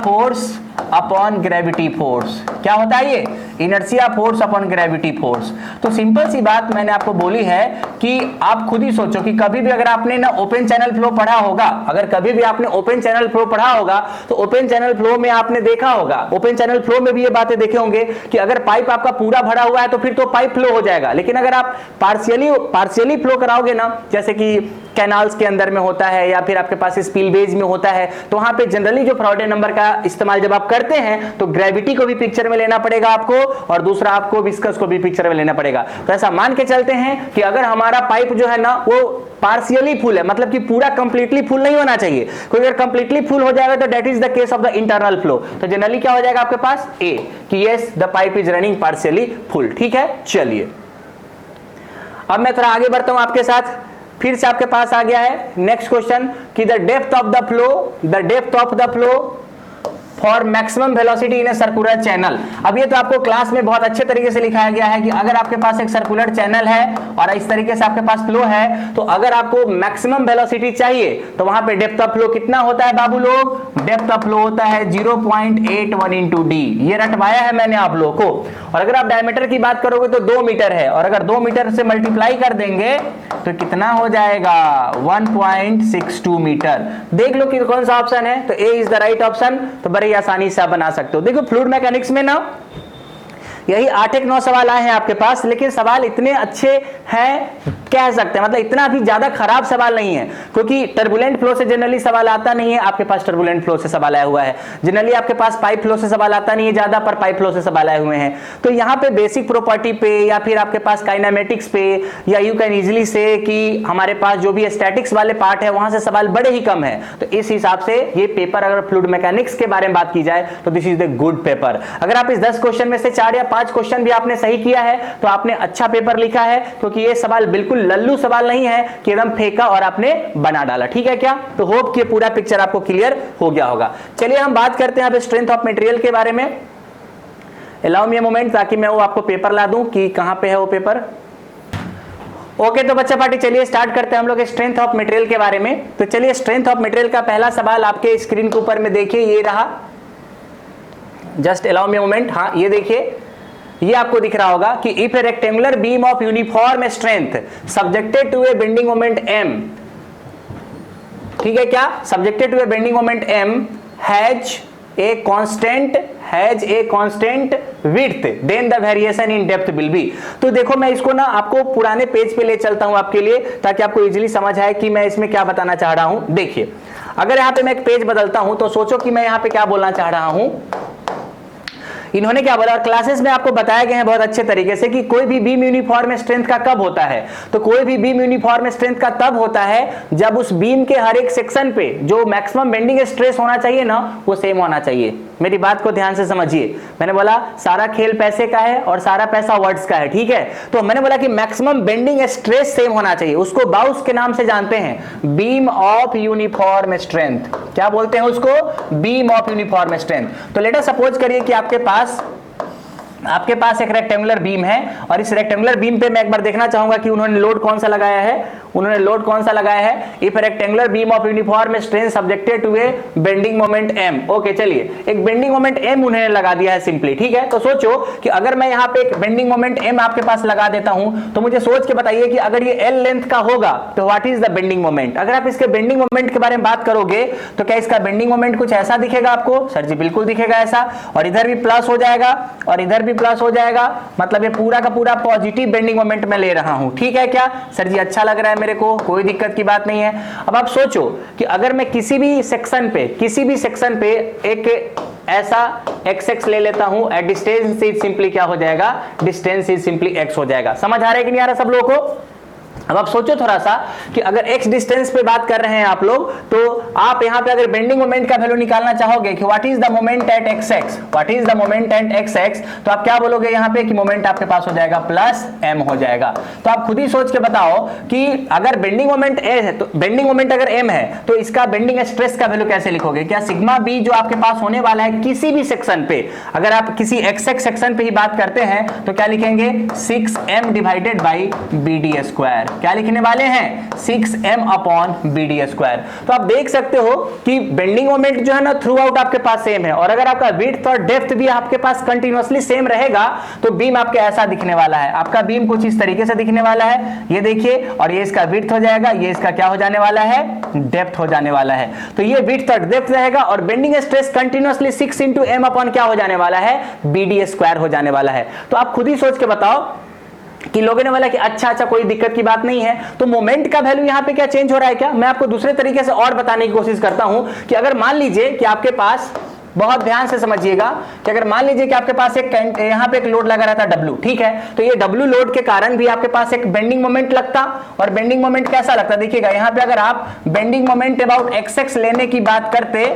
force upon gravity force. क्या होता है ये? Inertia force upon gravity force. तो सिंपल सी बात मैंने आपको बोली है कि आप खुद ही सोचो कि कभी भी अगर आपने ना ओपन चैनल फ्लो पढ़ा होगा, अगर कभी भी आपने ओपन चैनल फ्लो पढ़ा होगा तो ओपन चैनल फ्लो में आपने देखा होगा, ओपन चैनल फ्लो में भी ये बातें देखे होंगे कि अगर पाइप आपका पूरा भरा हुआ है तो फिर तो पाइप फ्लो हो जाएगा। लेकिन अगर आप पार्शियली फ्लो कराओगे ना, जैसे कि कैनाल्स के अंदर में होता है या फिर आपके पास स्पिलवेज में होता है, तो वहां पे जनरली जो फ्राउडे नंबर का इस्तेमाल जब आप करते हैं तो ग्रेविटी को भी पिक्चर में लेना पड़ेगा आपको और दूसरा आपको विस्कस को भी पिक्चर में लेना पड़ेगा। तो ऐसा मान के चलते हैं कि अगर हमारा पाइप जो है ना वो पार्शियली फुल है, मतलब कि पूरा कंप्लीटली फुल नहीं होना चाहिए, क्योंकि अगर कंप्लीटली फुल हो जाएगा तो that is the case of the internal flow. तो जनरली क्या हो जाएगा आपके पास? ए, कि yes the pipe is running partially full. ठीक है, चलिए अब मैं थोड़ा आगे बढ़ता हूं आपके साथ। फिर से आपके पास आ गया है नेक्स्ट क्वेश्चन कि the depth of the flow for maximum velocity in a circular channel. अब ये तो आपको क्लास में बहुत अच्छे तरीके से लिखाया गया है कि अगर आपके पास एक सर्कुलर चैनल है और इस तरीके से आपके पास फ्लो है, तो अगर आपको मैक्सिमम वेलोसिटी चाहिए तो वहां पे डेप्थ ऑफ फ्लो कितना होता है बाबू लोग? डेप्थ ऑफ फ्लो होता है 0.81 इंटू डी। ये रटवाया है मैंने आप लोगों को। और अगर आप डायमीटर की बात करोगे तो 2 मीटर है, और अगर 2 मीटर से मल्टीप्लाई कर देंगे तो कितना हो जाएगा? 1.62 मीटर। देख लो कि कौन सा ऑप्शन है, तो ए इज द राइट ऑप्शन। तो बड़े आसानी से आप बना सकते हो। देखो फ्लूइड मैकेनिक्स में ना यही 8-9 सवाल आए हैं आपके पास, लेकिन सवाल इतने अच्छे हैं कह सकते हैं, मतलब इतना भी ज्यादा खराब सवाल नहीं है, क्योंकि टर्बुलेंट फ्लो से जनरली सवाल आता नहीं है। आपके पास टर्बुलेंट फ्लो से सवाल आया हुआ है, जनरली आपके पास पाइप फ्लो से सवाल आता नहीं है ज्यादा, पर पाइप फ्लो से सवाल आए हुए हैं। तो यहाँ पे बेसिक प्रॉपर्टी पे या फिर आपके पास काइनेमेटिक्स पे, या यू कैन इजीली से कि हमारे पास जो भी स्टैटिक्स वाले पार्ट है वहां से सवाल बड़े ही कम है। तो इस हिसाब से ये पेपर, अगर फ्लूइड मैकेनिक्स के बारे में बात की जाए तो this is the good paper. अगर आप इस 10 क्वेश्चन में से 4 या 5 क्वेश्चन भी आपने सही किया है तो आपने अच्छा पेपर लिखा है, क्योंकि ये सवाल बिल्कुल लल्लू सवाल नहीं है कि एकदम फेंका और आपने बना डाला, ठीक है क्या? तो होप कि पूरा पिक्चर आपको क्लियर हो गया होगा। चलिए हम बात करते हैं अब स्ट्रेंथ ऑफ मटेरियल के बारे में। अलाउ मी अ मोमेंट, ताकि मैं वो आपको पेपर ला दूं कि कहां पे है वो पेपर। ओके तो बच्चा पार्टी चलिए स्टार्ट करते हैं हम लोग स्ट्रेंथ ऑफ मटेरियल के बारे में। तो चलिए स्ट्रेंथ ऑफ मटेरियल का पहला सवाल आपके स्क्रीन के ऊपर में देखिए, ये रहा। Just allow me a moment. हाँ ये देखिए, ये आपको दिख रहा होगा कि if a rectangular beam of uniform strength subjected to a bending moment m, ठीक है क्या? Subjected to a bending moment m has a constant width, then the variation in depth will be. तो देखो मैं इसको ना आपको पुराने पेज पे ले चलता हूं आपके लिए, ताकि आपको इजीली समझ आए कि मैं इसमें क्या बताना चाह रहा हूं। देखिए अगर यहां पे मैं एक पेज बदलता हूं तो सोचो कि मैं यहां पे क्या बोलना चाह रहा हूं। इन्होंने क्या बोला, और क्लासेस में आपको बताया गया है बहुत अच्छे तरीके से कि कोई भी बीम यूनिफॉर्म स्ट्रेंथ का कब होता है। तो कोई भी बीम यूनिफॉर्म स्ट्रेंथ का तब होता है जब उस बीम के हर एक सेक्शन पे जो मैक्सिमम बेंडिंग स्ट्रेस होना चाहिए ना, वो सेम होना चाहिए। मेरी बात को ध्यान से समझिए, मैंने बोला सारा खेल पैसे का है और सारा पैसा वर्ड्स का है, ठीक है? तो मैंने बोला कि मैक्सिमम बेंडिंग स्ट्रेस सेम होना चाहिए, उसको बाउस के नाम से जानते हैं, बीम ऑफ यूनिफॉर्म स्ट्रेंथ। क्या बोलते हैं उसको? Beam of uniform strength. तो लेट अस सपोज करिए कि आपके पास एक रेक्टेंगुलर बीम है, और इस रेक्टेंगुलर बीम पे मैं एक बार देखना चाहूंगा कि उन्होंने लोड कौन सा लगाया है। उन्होंने लोड कौन सा लगाया है? If rectangular beam of uniform strength subjected to a bending moment m। Okay चलिए एक बेंडिंग मोमेंट m उन्होंने लगा दिया है सिंपली, ठीक है? तो सोचो कि अगर मैं यहाँ पे एक बेंडिंग मोमेंट m आपके पास लगा देता हूं, तो मुझे सोच के बताइए कि अगर ये l लेंथ का होगा तो what is the bending moment. अगर आप इसके बेंडिंग मोमेंट के बारे में बात करोगे तो क्या इसका बेंडिंग मोमेंट कुछ ऐसा दिखेगा आपको? सर जी बिल्कुल दिखेगा ऐसा, और इधर भी प्लस हो जाएगा और इधर भी प्लस हो जाएगा, मतलब ये पूरा का पूरा पॉजिटिव बेंडिंग मोमेंट में ले रहा हूं, ठीक है क्या? सर जी अच्छा लग रहा है मेरे को, कोई दिक्कत की बात नहीं है। अब आप सोचो कि अगर मैं किसी भी सेक्शन पे एक ऐसा xx ले लेता हूं, एट डिस्टेंस इज सिंपली क्या हो जाएगा? डिस्टेंस इज सिंपली x हो जाएगा। समझ आ रहा है कि नहीं आ रहा सब लोगों को? अब आप सोचो थोड़ा सा कि अगर x डिस्टेंस पे बात कर रहे हैं आप लोग, तो आप यहां पे अगर बेंडिंग मोमेंट का वैल्यू निकालना चाहोगे कि what is the moment at xx, what is the moment at xx, तो आप क्या बोलोगे यहां पे कि मोमेंट आपके पास हो जाएगा प्लस m हो जाएगा। तो आप खुद ही सोच के बताओ कि अगर बेंडिंग मोमेंट a है, तो बेंडिंग मोमेंट अगर m है तो इसका बेंडिंग स्ट्रेस का वैल्यू कैसे लिखोगे? क्या सिग्मा b जो आपके पास होने वाला है किसी भी सेक्शन पे, अगर आप किसी xx सेक्शन पे ही बात करते हैं तो क्या लिखेंगे? 6m divided by bd square. क्या लिखने वाले हैं? 6m upon bd square. तो आप देख सकते हो कि बेंडिंग मोमेंट जो है ना थ्रू आउट आपके पास सेम है, और अगर आपका विड्थ और डेप्थ भी आपके पास कंटिन्यूअसली सेम रहेगा तो बीम आपके ऐसा दिखने वाला है। आपका बीम कुछ इस तरीके से दिखने वाला है, ये देखिए, और ये इसका विड्थ हो जाएगा, ये इसका क्या हो जाने वाला है? डेप्थ हो जाने वाला है। तो ये विड्थ और डेप्थ रहेगा, और bending stress continuously 6 into m upon क्या हो जाने वाला है? bd स्क्वायर हो जाने वाला है। तो आप खुद ही सोच के बताओ कि लोगों ने बोला कि अच्छा कोई दिक्कत की बात नहीं है, तो मोमेंट का वैल्यू यहां पे क्या चेंज हो रहा है क्या? मैं आपको दूसरे तरीके से और बताने की कोशिश करता हूं कि अगर मान लीजिए कि आपके पास, बहुत ध्यान से समझिएगा, कि अगर मान लीजिए कि आपके पास एक यहां पे एक लोड लगा रहता W, ठीक है? तो ये W लोड के कारण भी आपके पास एक बेंडिंग मोमेंट लगता, और बेंडिंग मोमेंट कैसा लगता? देखिएगा यहां पे अगर आप बेंडिंग मोमेंट अबाउट xx लेने की बात करते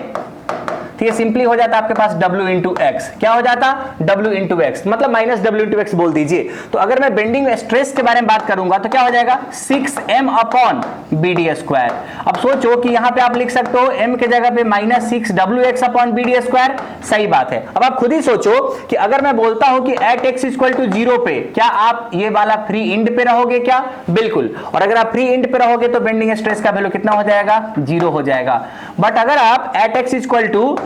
तो ये सिंपली हो जाता आपके पास W इंटू एक्स। क्या हो जाता? W इंटू एक्स, मतलब माइनस W इंटू एक्स बोल दीजिए। तो अगर मैं बेंडिंग स्ट्रेस के बारे में बात करूंगा तो क्या हो जाएगा? 6m upon bd square. अब सोचो कि यहां पे आप लिख सकते हो m के जगह पे minus 6wx upon bd square, सही बात है। अब आप खुद ही सोचो कि अगर मैं बोलता हूं कि एट x इक्वल टू 0 पे, क्या आप ये वाला फ्री इंड पे रहोगे क्या? बिल्कुल। और अगर आप फ्री इंड पे रहोगे तो बेंडिंग स्ट्रेस का वैल्यू कितना हो जाएगा? 0 हो जाएगा। बट अगर आप at x equal to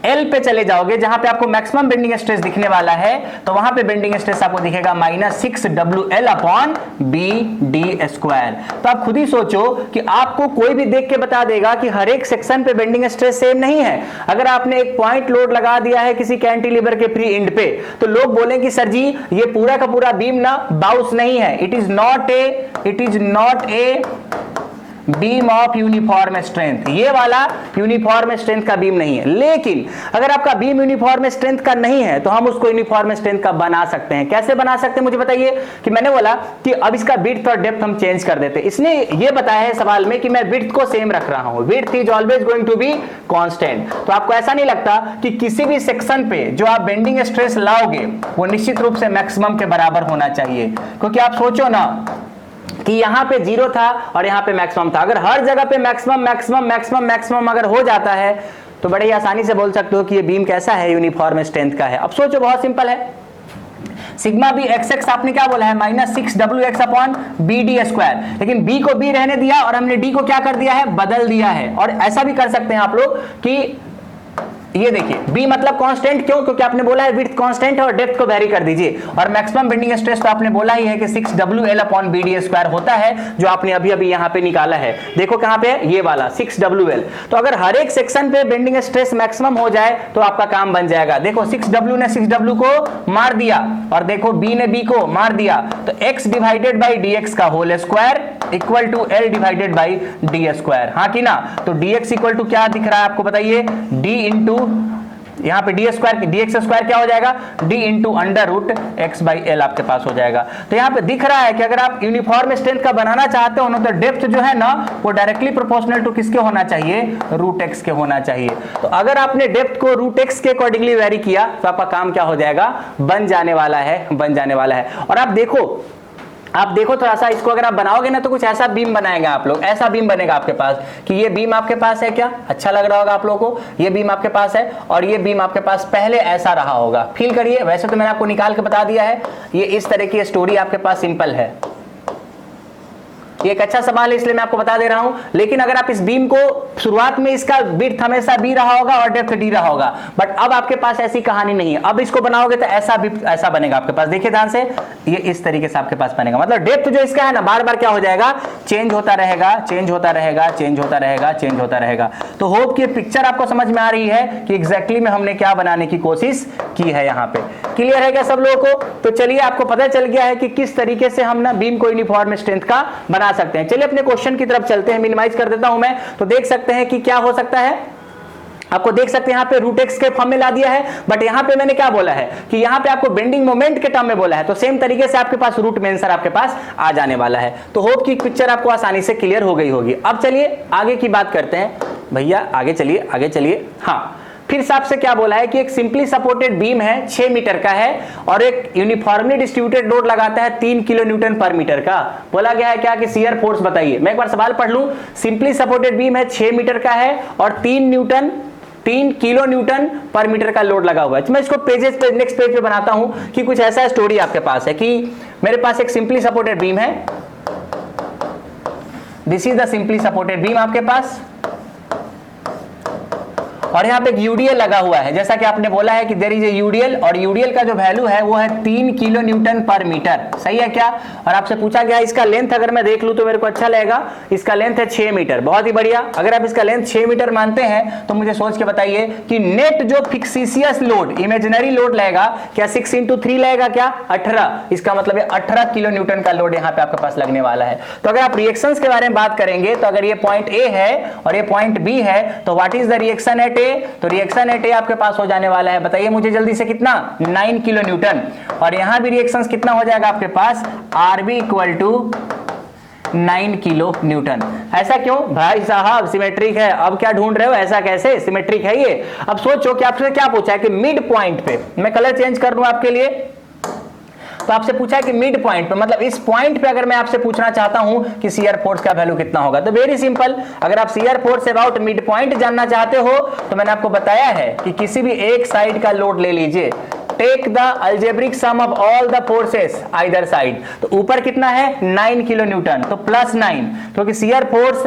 L पे चले जाओगे जहां पे आपको मैक्सिमम बेंडिंग स्ट्रेस दिखने वाला है, तो वहां पे बेंडिंग स्ट्रेस आपको दिखेगा -6WL अपॉन BD स्क्वायर। तो आप खुद ही सोचो कि आपको कोई भी देख के बता देगा कि हर एक सेक्शन पे बेंडिंग स्ट्रेस सेम नहीं है। अगर आपने एक पॉइंट लोड लगा दिया है किसी कैंटिलीवर के फ्री एंड पे, तो लोग बोलेंगे सर जी ये पूरा का पूरा बीम ना बाउंस नहीं है, it is not a beam of uniform strength, ये वाला यूनिफॉर्म स्ट्रेंथ का बीम नहीं है। लेकिन अगर आपका बीम यूनिफॉर्म स्ट्रेंथ का नहीं है तो हम उसको यूनिफॉर्म स्ट्रेंथ का बना सकते हैं। कैसे बना सकते हैं मुझे बताइए? कि मैंने बोला कि अब इसका विड्थ और डेप्थ हम चेंज कर देते, इसने ये बताया है सवाल में कि मैं विड्थ को सेम रख रहा हूं, width is always going to be constant. तो आपको ऐसा नहीं लगता कि किसी भी सेक्शन पे जो आप बेंडिंग स्ट्रेस लाओगे वो निश्चित रूप से मैक्सिमम के बराबर होना चाहिए? क्योंकि आप सोचो ना कि यहां पे 0 था और यहां पे मैक्सिमम था, अगर हर जगह पे मैक्सिमम अगर हो जाता है तो बड़े ही आसानी से बोल सकते हो कि ये बीम कैसा है, यूनिफॉर्म स्ट्रेंथ का है। अब सोचो बहुत सिंपल है, सिग्मा बी एक्स आपने क्या बोला है -6WX अपॉन BD स्क्वायर, लेकिन B को B रहने दिया और हमने D को क्या कर दिया है, बदल दिया है। और ऐसा भी कर सकते हैं आप लोग कि ये देखिए B मतलब कांस्टेंट, क्यों? क्योंकि आपने बोला है विड्थ कांस्टेंट है और डेप्थ को वेरी कर दीजिए, और मैक्सिमम बेंडिंग स्ट्रेस तो आपने बोला ही है कि 6WL अपॉन BD स्क्वायर होता है, जो आपने अभी अभी यहां पे निकाला है। देखो कहां पे है, ये वाला 6WL। तो अगर हर एक सेक्शन पे बेंडिंग स्ट्रेस मैक्सिमम हो जाए तो आपका काम बन जाएगा। देखो 6W ने 6W को मार दिया और देखो B ने B को मार दिया, तो x डिवाइडेड बाई dx का whole square equal to L divided by D square, हाँ कि ना? तो dx इक्वल टू क्या दिख रहा है आपको बताइए, d इंटू यहां पे dx स्क्वायर क्या हो जाएगा, d into under root x by L आपके पास हो जाएगा। तो यहां पे दिख रहा है कि अगर आप यूनिफॉर्म स्ट्रेंथ का बनाना चाहते हो ना, तो डेप्थ जो है ना वो डायरेक्टली प्रोपोर्शनल टू किसके होना चाहिए, रूट एक्स के होना चाहिए। तो अगर आपने डेप्थ को रूट एक्स के अकॉर्डिंगली वेरी किया तो आपका काम क्या हो जाएगा, बन जाने वाला है। और आप देखो थोड़ा सा इसको अगर आप बनाओगे ना तो कुछ ऐसा बीम बनाएगा आप लोग, ऐसा बीम बनेगा आपके पास कि ये बीम आपके पास है, क्या अच्छा लग रहा होगा आप लोगों को, ये बीम आपके पास है और ये बीम आपके पास पहले ऐसा रहा होगा। फील करिए, वैसे तो मैंने आपको निकाल के बता दिया है, ये इस तरह की स्टोरी आपके पास सिंपल है। ये एक अच्छा सवाल है इसलिए मैं आपको बता दे रहा हूं। लेकिन अगर आप इस बीम को शुरुआत में इसका विड्थ हमेशा B रहा होगा और डेप्थ D रहा होगा, बट अब आपके पास ऐसी कहानी नहीं है। अब इसको बनाओगे तो ऐसा बनेगा आपके पास, देखिए ध्यान से, ये इस तरीके से आपके पास बनेगा। मतलब डेप्थ जो इसका है ना बार बार क्या हो जाएगा, चेंज होता रहेगा। तो होप कि पिक्चर आपको समझ में आ रही है कि एग्जैक्टली में हमने क्या बनाने की कोशिश की है। यहाँ पे क्लियर है क्या सब लोगों को? तो चलिए आपको पता चल गया है कि किस तरीके से हम ना बीम को यूनिफॉर्म स्ट्रेंथ का बना सकते हैं। चलिए अपने क्वेश्चन की तरफ चलते हैं, मिनिमाइज कर देता हूं मैं, तो देख सकते हैं कि क्या हो सकता है। आपको देख सकते हैं यहाँ पे रूट एक्स के फॉर्म में ला दिया है, बट यहाँ पे मैंने क्या बोला है कि यहाँ पे आपको बेंडिंग मोमेंट के टर्म में बोला है, तो सेम तरीके से आपके पास रूट में आंसर आपके पास आ जाने वाला है। तो होप कि पिक्चर आपको आसानी से क्लियर हो गई होगी। अब चलिए आगे की बात करते हैं भैया, आगे चलिए। हाँ, फिर से आपसे क्या बोला है कि एक सिंपली सपोर्टेड बीम है 6 मीटर का है और एक यूनिफॉर्मली डिस्ट्रीब्यूटेड लोड लगाता है 3 किलो न्यूटन पर मीटर का। बोला गया है क्या कि शियर फोर्स बताइए। मैं एक बार सवाल पढ़ लूं, सिंपली सपोर्टेड बीम है 6 मीटर का है और 3 किलो न्यूटन पर मीटर का लोड लगा हुआ है। मैं इसको पेजेस पे नेक्स्ट पेज पे बनाता हूं कि कुछ ऐसा स्टोरी आपके पास है कि मेरे पास एक सिंपली सपोर्टेड बीम है, this is the simply supported beam आपके पास, और यहाँ पे एक यूडीएल लगा हुआ है, जैसा कि आपने बोला है कि देयर इज ए यूडीएल, और यूडीएल का जो वैल्यू है वो है 3 किलो न्यूटन पर मीटर। सही है क्या? और आपसे पूछा गया इसका लेंथ अगर मैं देख लूं तो मेरे को अच्छा लगेगा, इसका लेंथ है 6 मीटर। बहुत ही बढ़िया। अगर आप इसका लेंथ 6 मीटर मानते हैं तो मुझे सोच के बताइए कि नेट जो फिक्सिशियस लोड, इमेजिनरी लोड लगेगा क्या 6 × 3 लगेगा क्या 18। इसका मतलब है 18 किलो न्यूटन का लोड यहाँ पे आपके पास लगने वाला है। तो अगर आप रिएक्शंस के बारे में बात करेंगे तो अगर ये पॉइंट ए है और ये पॉइंट बी है तो what is the reaction at A, तो रिएक्शन एट ए आपके पास हो जाने वाला है, बताइए मुझे जल्दी से, कितना 9 किलो न्यूटन। और यहां भी रिएक्शंस कितना हो जाएगा आपके पास, RB equal to 9 kilonewton. ऐसा क्यों भाई साहब? सिमेट्रिक है। अब क्या ढूंढ रहे हो, ऐसा कैसे? सिमेट्रिक है ये। अब सोचो कि आपसे क्या पूछा है कि मिड पॉइंट पे, मैं कलर चेंज कर दूं आपके लिए, तो आपसे पूछा है कि मिड पॉइंट पे, मतलब इस पॉइंट पे अगर मैं आपसे पूछना चाहता हूं कि शियर फोर्स का वैल्यू कितना होगा, तो वेरी सिंपल, अगर आप shear force about mid point जानना चाहते हो तो मैंने आपको बताया है कि किसी भी एक साइड का लोड ले लीजिए, take the algebraic sum of all the forces either side. तो ऊपर कितना है 9 किलो न्यूटन, तो +9, क्योंकि शियर फोर्स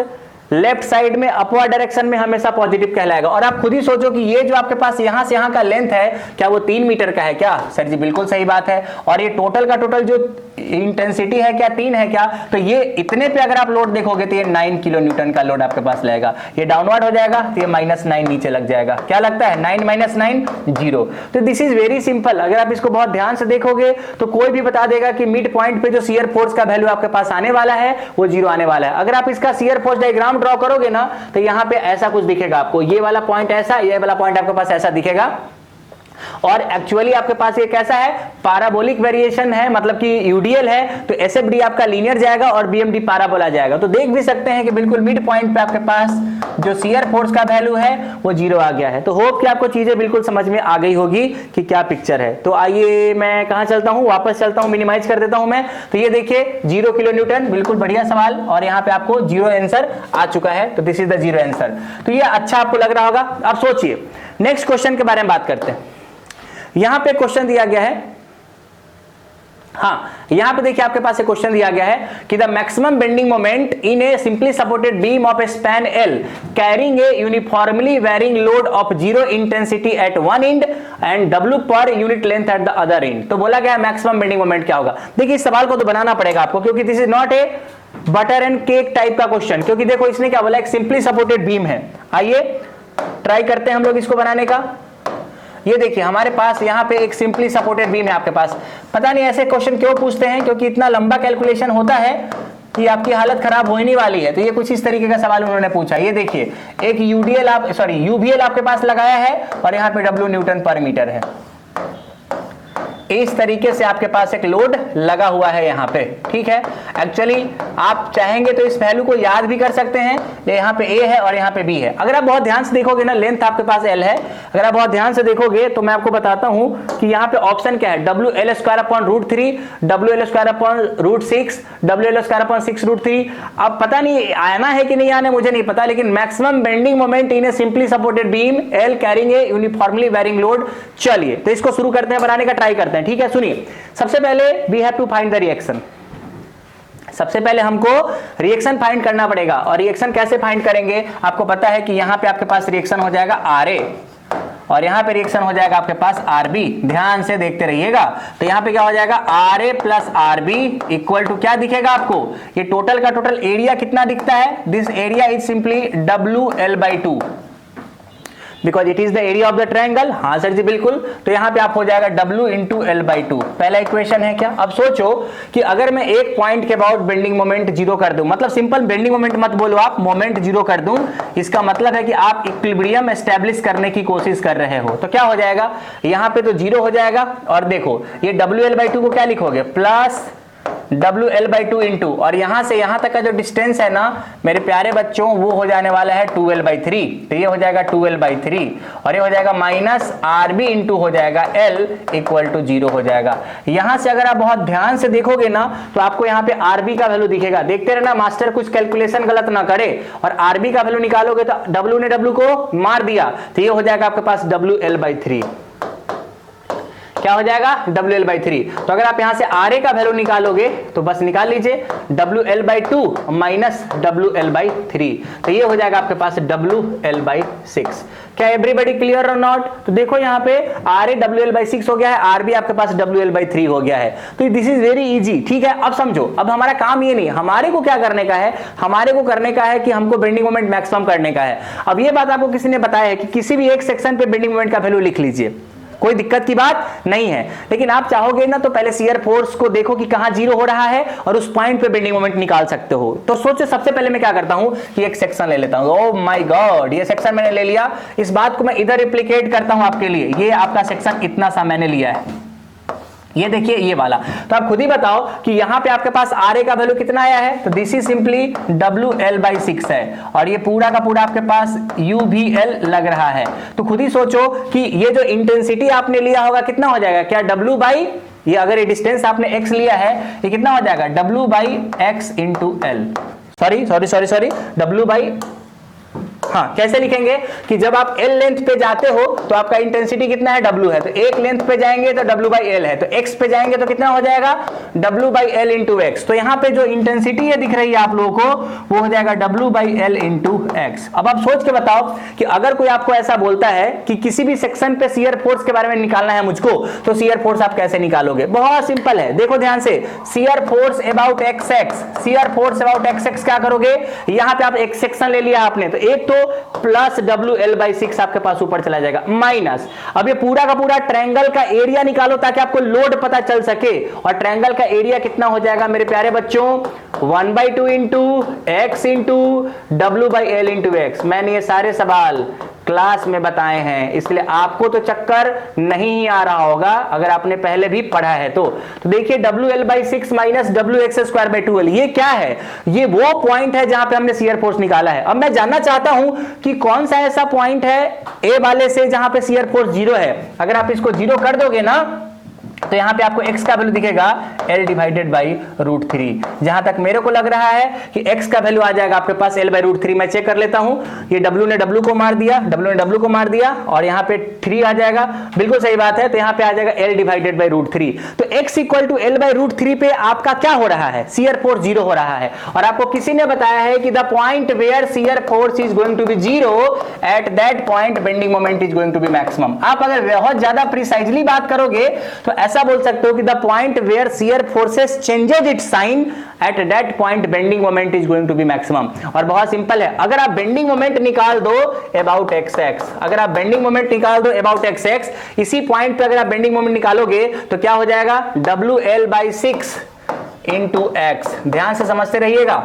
लेफ्ट साइड में अपवर्ड डायरेक्शन में हमेशा पॉजिटिव कहलाएगा। और आप खुद ही सोचो कि ये जो आपके पास यहां से यहां का लेंथ है, क्या वो 3 मीटर का है क्या? सर जी बिल्कुल सही बात है। और ये टोटल का टोटल जो इंटेंसिटी है क्या 3 है क्या? तो ये इतने पे अगर आप लोड देखोगे तो ये 9 किलो न्यूटन का लोड आपके पास लगेगा। ये डाउनवर्ड हो जाएगा तो ये -9 नीचे लग जाएगा। क्या लगता है? 9 - 9 0। तो दिस इज वेरी सिंपल। अगर आप इसको बहुत ध्यान से देखोगे तो कोई भी बता देगा कि मिड पॉइंट पे जो शियर फोर्स का वैल्यू आपके पास आने वाला है वो 0 आने वाला है। अगर आप इसका शियर फोर्स डायग्राम ड्रॉ करोगे ना तो यहां पे ऐसा कुछ दिखेगा आपको, ये वाला पॉइंट ऐसा, ये वाला पॉइंट आपके पास ऐसा दिखेगा। और एक्चुअली आपके पास ये कैसा है? पैराबोलिक वेरिएशन है, मतलब कि यूडीएल है, तो एसएफडी आपका लीनियर जाएगा और बीएमडी पैराबोला जाएगा। तो देख भी सकते हैं कि बिल्कुल मिड पॉइंट पे आपके पास जो शियर फोर्स का वैल्यू है वो 0 आ गया है। तो होप कि आपको चीजें बिल्कुल समझ में आ गई होगी कि क्या पिक्चर है। तो आइए मैं कहां चलता हूं, वापस चलता हूं, मिनिमाइज कर देता हूं मैं। तो ये देखिए 0 किलो न्यूटन, बिल्कुल बढ़िया सवाल, और यहां पे आपको 0 आंसर आ चुका है। तो दिस इज द 0 आंसर। तो ये अच्छा आपको लग रहा होगा। अब सोचिए नेक्स्ट क्वेश्चन के बारे में बात करते हैं। यहां पे क्वेश्चन दिया गया है, हाँ यहां पे देखिए आपके पास एक क्वेश्चन दिया गया है कि the maximum bending moment in a simply supported beam of a span L carrying a uniformly varying load of 0 intensity at one end and W per unit length at the other end. तो बोला गया है maximum bending moment क्या होगा। देखिए इस सवाल को तो बनाना पड़ेगा आपको, क्योंकि this is not a butter and cake type का क्वेश्चन, क्योंकि देखो इसने क्या बोला, एक सिंपली सपोर्टेड बीम है। आइए ट्राई करते हैं हम लोग इसको बनाने का। ये देखिए हमारे पास यहाँ पे एक सिंपली सपोर्टेड बीम है आपके पास। पता नहीं ऐसे क्वेश्चन क्यों पूछते हैं, क्योंकि इतना लंबा कैलकुलेशन होता है कि आपकी हालत खराब होने वाली है। तो ये कुछ इस तरीके का सवाल उन्होंने पूछा। ये देखिए एक यूवीएल आपके पास लगाया है और यहाँ पे W न्यूटन पर मीटर है। इस तरीके से आपके पास एक लोड लगा हुआ है यहाँ पे, ठीक है। एक्चुअली आप चाहेंगे तो इस वैल्यू को याद भी कर सकते हैं। यहाँ पे A है और यहाँ पे B है। अगर आप बहुत ध्यान से देखोगे ना, लेंथ आपके पास L है, अगर आप बहुत ध्यान से देखोगे तो मैं आपको बताता हूं कि यहाँ पे ऑप्शन क्या है, WL²/√3, WL²/√6, WL²/6√3। अब पता नहीं आना है कि नहीं आना, मुझे नहीं पता, लेकिन maximum bending moment in a simply supported beam L carrying a uniformly varying load. चलिए तो इसको शुरू करते हैं, बनाने का ट्राई करते हैं, ठीक है। सुनिए सबसे पहले we have to find the reaction. सबसे पहले हमको रिएक्शन फाइंड करना पड़ेगा। और रिएक्शन कैसे फाइंड करेंगे, आपको पता है कि यहां पे आपके पास रिएक्शन हो जाएगा RA और यहां पे रिएक्शन हो जाएगा आपके पास RB। ध्यान से देखते रहिएगा। तो यहां पे क्या हो जाएगा, RA + RB इक्वल टू क्या दिखेगा आपको, ये टोटल का टोटल एरिया कितना दिखता है, this area is simply WL/2 because it is the area of the triangle. हाँ सर जी बिल्कुल। तो यहां पे आप हो जाएगा W × L/2। पहला इक्वेशन है क्या। अब सोचो कि अगर मैं एक पॉइंट के अबाउट बेंडिंग मोमेंट 0 कर दूं, मतलब सिंपल बेंडिंग मोमेंट मत बोलो आप, मोमेंट 0 कर दूं, इसका मतलब है कि आप इक्विलिब्रियम एस्टेब्लिश करने की कोशिश कर रहे हो। तो क्या हो जाएगा, यहां पे तो 0 हो जाएगा। और देखो ये WL/2 को क्या लिखोगे, प्लस WL/2 इंटू, और यहां से यहां तक का जो डिस्टेंस है ना मेरे प्यारे बच्चों, वो हो जाने वाला है 2L/3। तो ये हो जाएगा 2L/3 और ये हो जाएगा माइनस RB इंटू हो जाएगा L = 0 हो जाएगा। यहां से अगर आप बहुत ध्यान से देखोगे ना तो आपको यहाँ पे RB का वैल्यू दिखेगा। देखते रहना मास्टर कुछ कैलकुलेशन गलत ना करे। और RB का वैल्यू निकालोगे तो W ने W को मार दिया, तो ये हो जाएगा आपके पास WL/3। क्या हो जाएगा, WL/3। तो अगर आप यहां से RA का वैल्यू निकालोगे तो बस निकाल लीजिए WL/2 माइनस WL/3। तो ये हो जाएगा आपके पास WL/6। क्या एवरीबॉडी क्लियर और नॉट। तो देखो यहाँ पे RA WL/6 हो गया है, RB आपके पास WL/3 हो गया है। तो दिस इज वेरी इजी, ठीक है। अब समझो, अब हमारा काम ये नहीं, हमारे को क्या करने का है, हमारे को करने का है कि हमको बेंडिंग मोमेंट मैक्सिमम करने का है। अब ये बात आपको किसी ने बताया है कि किसी भी एक सेक्शन पे बेंडिंग मोमेंट का वैल्यू लिख लीजिए, कोई दिक्कत की बात नहीं है। लेकिन आप चाहोगे ना तो पहले शियर फोर्स को देखो कि कहां 0 हो रहा है और उस पॉइंट पे बेंडिंग मोमेंट निकाल सकते हो। तो सोचो सबसे पहले मैं क्या करता हूं कि एक सेक्शन ले लेता हूं। ओह माय गॉड, ये सेक्शन मैंने ले लिया। इस बात को मैं इधर रिप्लिकेट करता हूं आपके लिए। ये आपका सेक्शन इतना सा मैंने लिया है, ये देखिए ये वाला। तो आप खुद ही बताओ कि यहां पे आपके पास RA का वैल्यू कितना आया है, तो दिस इज सिंपली WL/6 है और ये पूरा का पूरा आपके पास UVL लग रहा है। तो खुद ही सोचो कि ये जो इंटेंसिटी आपने लिया होगा कितना हो जाएगा, क्या W बाई, ये अगर ये डिस्टेंस आपने x लिया है, ये कितना हो जाएगा W/x × L, सॉरी W हाँ, कैसे लिखेंगे कि जब आप L लेंथ पे जाते हो तो आपका इंटेंसिटी कितना है, W है, तो एक लेंथ पे जाएंगे तो W बाई L है, तो X पे जाएंगे तो कितना हो जाएगा, W by L into x. तो यहाँ पे जो इंटेंसिटी है दिख रही है आप लोगों को, वो हो जाएगा W by L into x. अब आप सोच के बताओ कि अगर कोई आपको ऐसा बोलता है कि किसी भी सेक्शन पे शियर फोर्स के बारे में निकालना है मुझको, तो शियर फोर्स आप कैसे निकालोगे? बहुत सिंपल है, देखो ध्यान से, shear force about x x, shear force about x x क्या करोगे, यहाँ पे आप एक सेक्शन ले लिया आपने, तो एक तो प्लस WL/6 आपके पास ऊपर चला जाएगा, माइनस, अब ये पूरा का पूरा ट्रायंगल का एरिया निकालो ताकि आपको लोड पता चल सके, और ट्रायंगल का एरिया कितना हो जाएगा मेरे प्यारे बच्चों, 1/2 into x into W/L into x. मैंने ये सारे सवाल क्लास में बताए हैं, इसलिए आपको तो चक्कर नहीं आ रहा होगा अगर आपने पहले भी पढ़ा है तो देखिए WL/6 माइनस WX²/2L, ये क्या है, ये वो पॉइंट है जहां पे हमने शियर फोर्स निकाला है। अब मैं जानना चाहता हूं कि कौन सा ऐसा पॉइंट है ए वाले से जहां पे शियर फोर्स 0 है। अगर आप इसको 0 कर दोगे ना तो यहां पे आपको x का वैल्यू दिखेगा L/√3। जहां तक मेरे को लग रहा है कि x का वैल्यू आ जाएगा आपके पास L/√3। मैं चेक कर लेता हूं, ये W ने W को मार दिया, W ने W को मार दिया, और यहां पे 3 आ जाएगा, बिल्कुल सही बात है, तो यहां पे आ जाएगा L/√3। तो x इक्वल टू L/√3 पे आपका क्या हो रहा है, शियर फोर्स 0 हो रहा है। और आपको किसी ने बताया है कि the point where shear force is going to be 0 at that point bending moment is going to be maximum. आप अगर बहुत ज्यादा प्रिसाइजली बात करोगे तो ऐसा बोल सकते हो कि the point where shear forces changes its sign at that point bending moment is going to be maximum. और बहुत सिंपल है, अगर आप बेंडिंग मोमेंट निकाल दो अबाउट एक्स एक्स, अगर आप बेंडिंग मोमेंट निकाल दो अबाउट एक्स एक्स, इसी पॉइंट पे अगर आप बेंडिंग मोमेंट निकालोगे तो क्या हो जाएगा, WL/6 इंटू एक्स। ध्यान से समझते रहिएगा,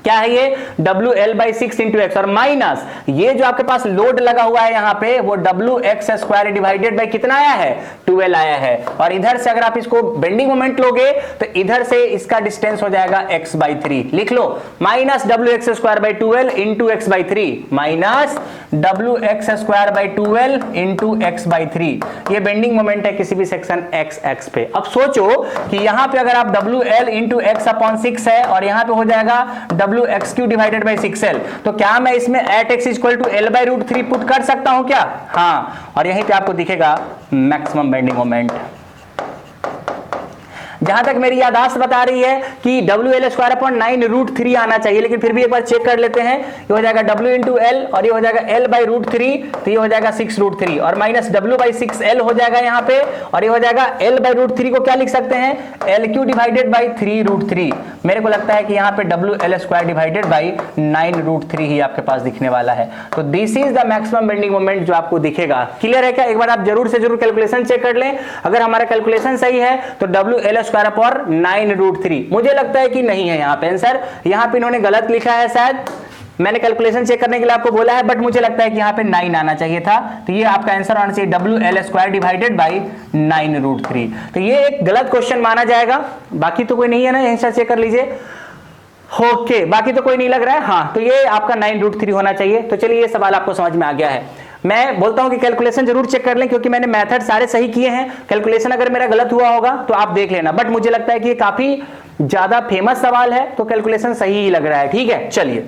क्या है ये, WL/6 इंटू एक्स, और माइनस ये जो आपके पास लोड लगा हुआ है यहाँ पे वो WX² डिवाइडेड बाय कितना आया है, 12 आया है। और इधर से अगर आप इसको बेंडिंग मोमेंट लोगे तो इधर से इसका डिस्टेंस हो जाएगा x/3, लिख लो, minus WX²/12 into x/3 minus WX²/12 into x/3। ये बेंडिंग मोमेंट है किसी भी सेक्शन x एक्स पे। अब सोचो कि यहाँ पे अगर आप WL इंटू x/6 है और यहाँ पे हो जाएगा WX³ डिवाइडेड बाई 6L, तो क्या मैं इसमें at x equal to L/√3 put कर सकता हूं क्या? हाँ, और यहीं पे आपको दिखेगा मैक्सिमम बेंडिंग मोमेंट। जहां तक मेरी याददाश्त बता रही है कि WL²/9√3 आना चाहिए, लेकिन फिर भी एक बार चेक कर लेते हैं। ये हो जाएगा W इंटू L और ये हो जाएगा L/√3, तो ये हो जाएगा 6√3 और माइनस W/6L हो जाएगा यहाँ पे, और ये हो जाएगा L/√3 को क्या लिख सकते हैं, LQ डिवाइडेड बाई 3√3। मेरे को लगता है कि यहाँ पे WL² डिवाइडेड बाई 9√3 ही आपके पास दिखने वाला है। तो this is the maximum bending moment जो आपको दिखेगा। क्लियर है क्या? एक बार आप जरूर से जरूर कैलकुलेशन चेक कर लें। अगर हमारा कैलकुलेशन सही है तो WL²/9√3, मुझे लगता है कि नहीं है यहाँ पे आंसर, यहाँ पे इन्होंने गलत लिखा है शायद। मैंने कैलकुलेशन चेक करने के लिए आपको बोला है, बट मुझे लगता है कि यहाँ पे 9 आना चाहिए था, तो ये आपका आंसर आना चाहिए WL² डिवाइडेड बाई 9√3। तो ये एक गलत क्वेश्चन माना जाएगा। बाकी तो कोई नहीं है ना, आंसर चेक कर लीजिए। ओके, बाकी तो कोई नहीं लग रहा है। हाँ, तो ये आपका 9√3 होना चाहिए। तो चलिए, ये सवाल आपको समझ में आ गया है। मैं बोलता हूं कि कैलकुलेशन जरूर चेक कर लें, क्योंकि मैंने मेथड सारे सही किए हैं। कैलकुलेशन अगर मेरा गलत हुआ होगा तो आप देख लेना, बट मुझे लगता है कि ये काफी ज्यादा फेमस सवाल है, तो कैलकुलेशन सही ही लग रहा है। ठीक है, चलिए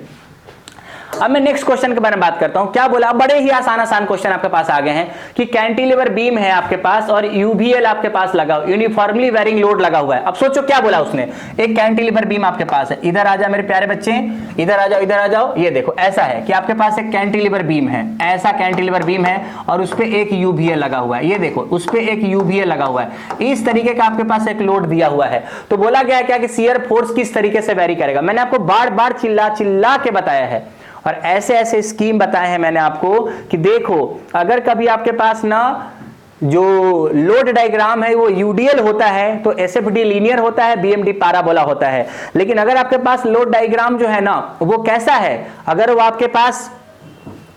अब मैं नेक्स्ट क्वेश्चन के बारे में बात करता हूं। क्या बोला, बड़े ही आसान क्वेश्चन आपके पास आ गए हैं कि कैंटिलीवर बीम है आपके पास और यूवीएल आपके पास लगा, यूनिफॉर्मली वेरिंग लोड लगा हुआ है। अब सोचो क्या बोला उसने, एक कैंटिलीवर बीम आपके पास है। इधर आ जाओ मेरे प्यारे बच्चे, इधर आ जाओ, इधर आ जाओ। ये देखो, ऐसा है कि आपके पास एक कैंटिलीवर बीम है, ऐसा कैंटिलीवर बीम है, और उस पर एक यूवीएल लगा हुआ है। ये देखो, उस पर एक यूवीएल लगा हुआ है। इस तरीके का आपके पास एक लोड दिया हुआ है। तो बोला गया क्या कि शियर फोर्स किस तरीके से वेरी करेगा। मैंने आपको बार बार चिल्ला चिल्ला के बताया है, और ऐसे ऐसे स्कीम बताए हैं मैंने आपको कि देखो, अगर कभी आपके पास ना जो लोड डायग्राम है वो यूडीएल होता है तो एसएफडी लीनियर होता है, बीएमडी पैराबोला होता है। लेकिन अगर आपके पास लोड डायग्राम जो है ना वो कैसा है, अगर वो आपके पास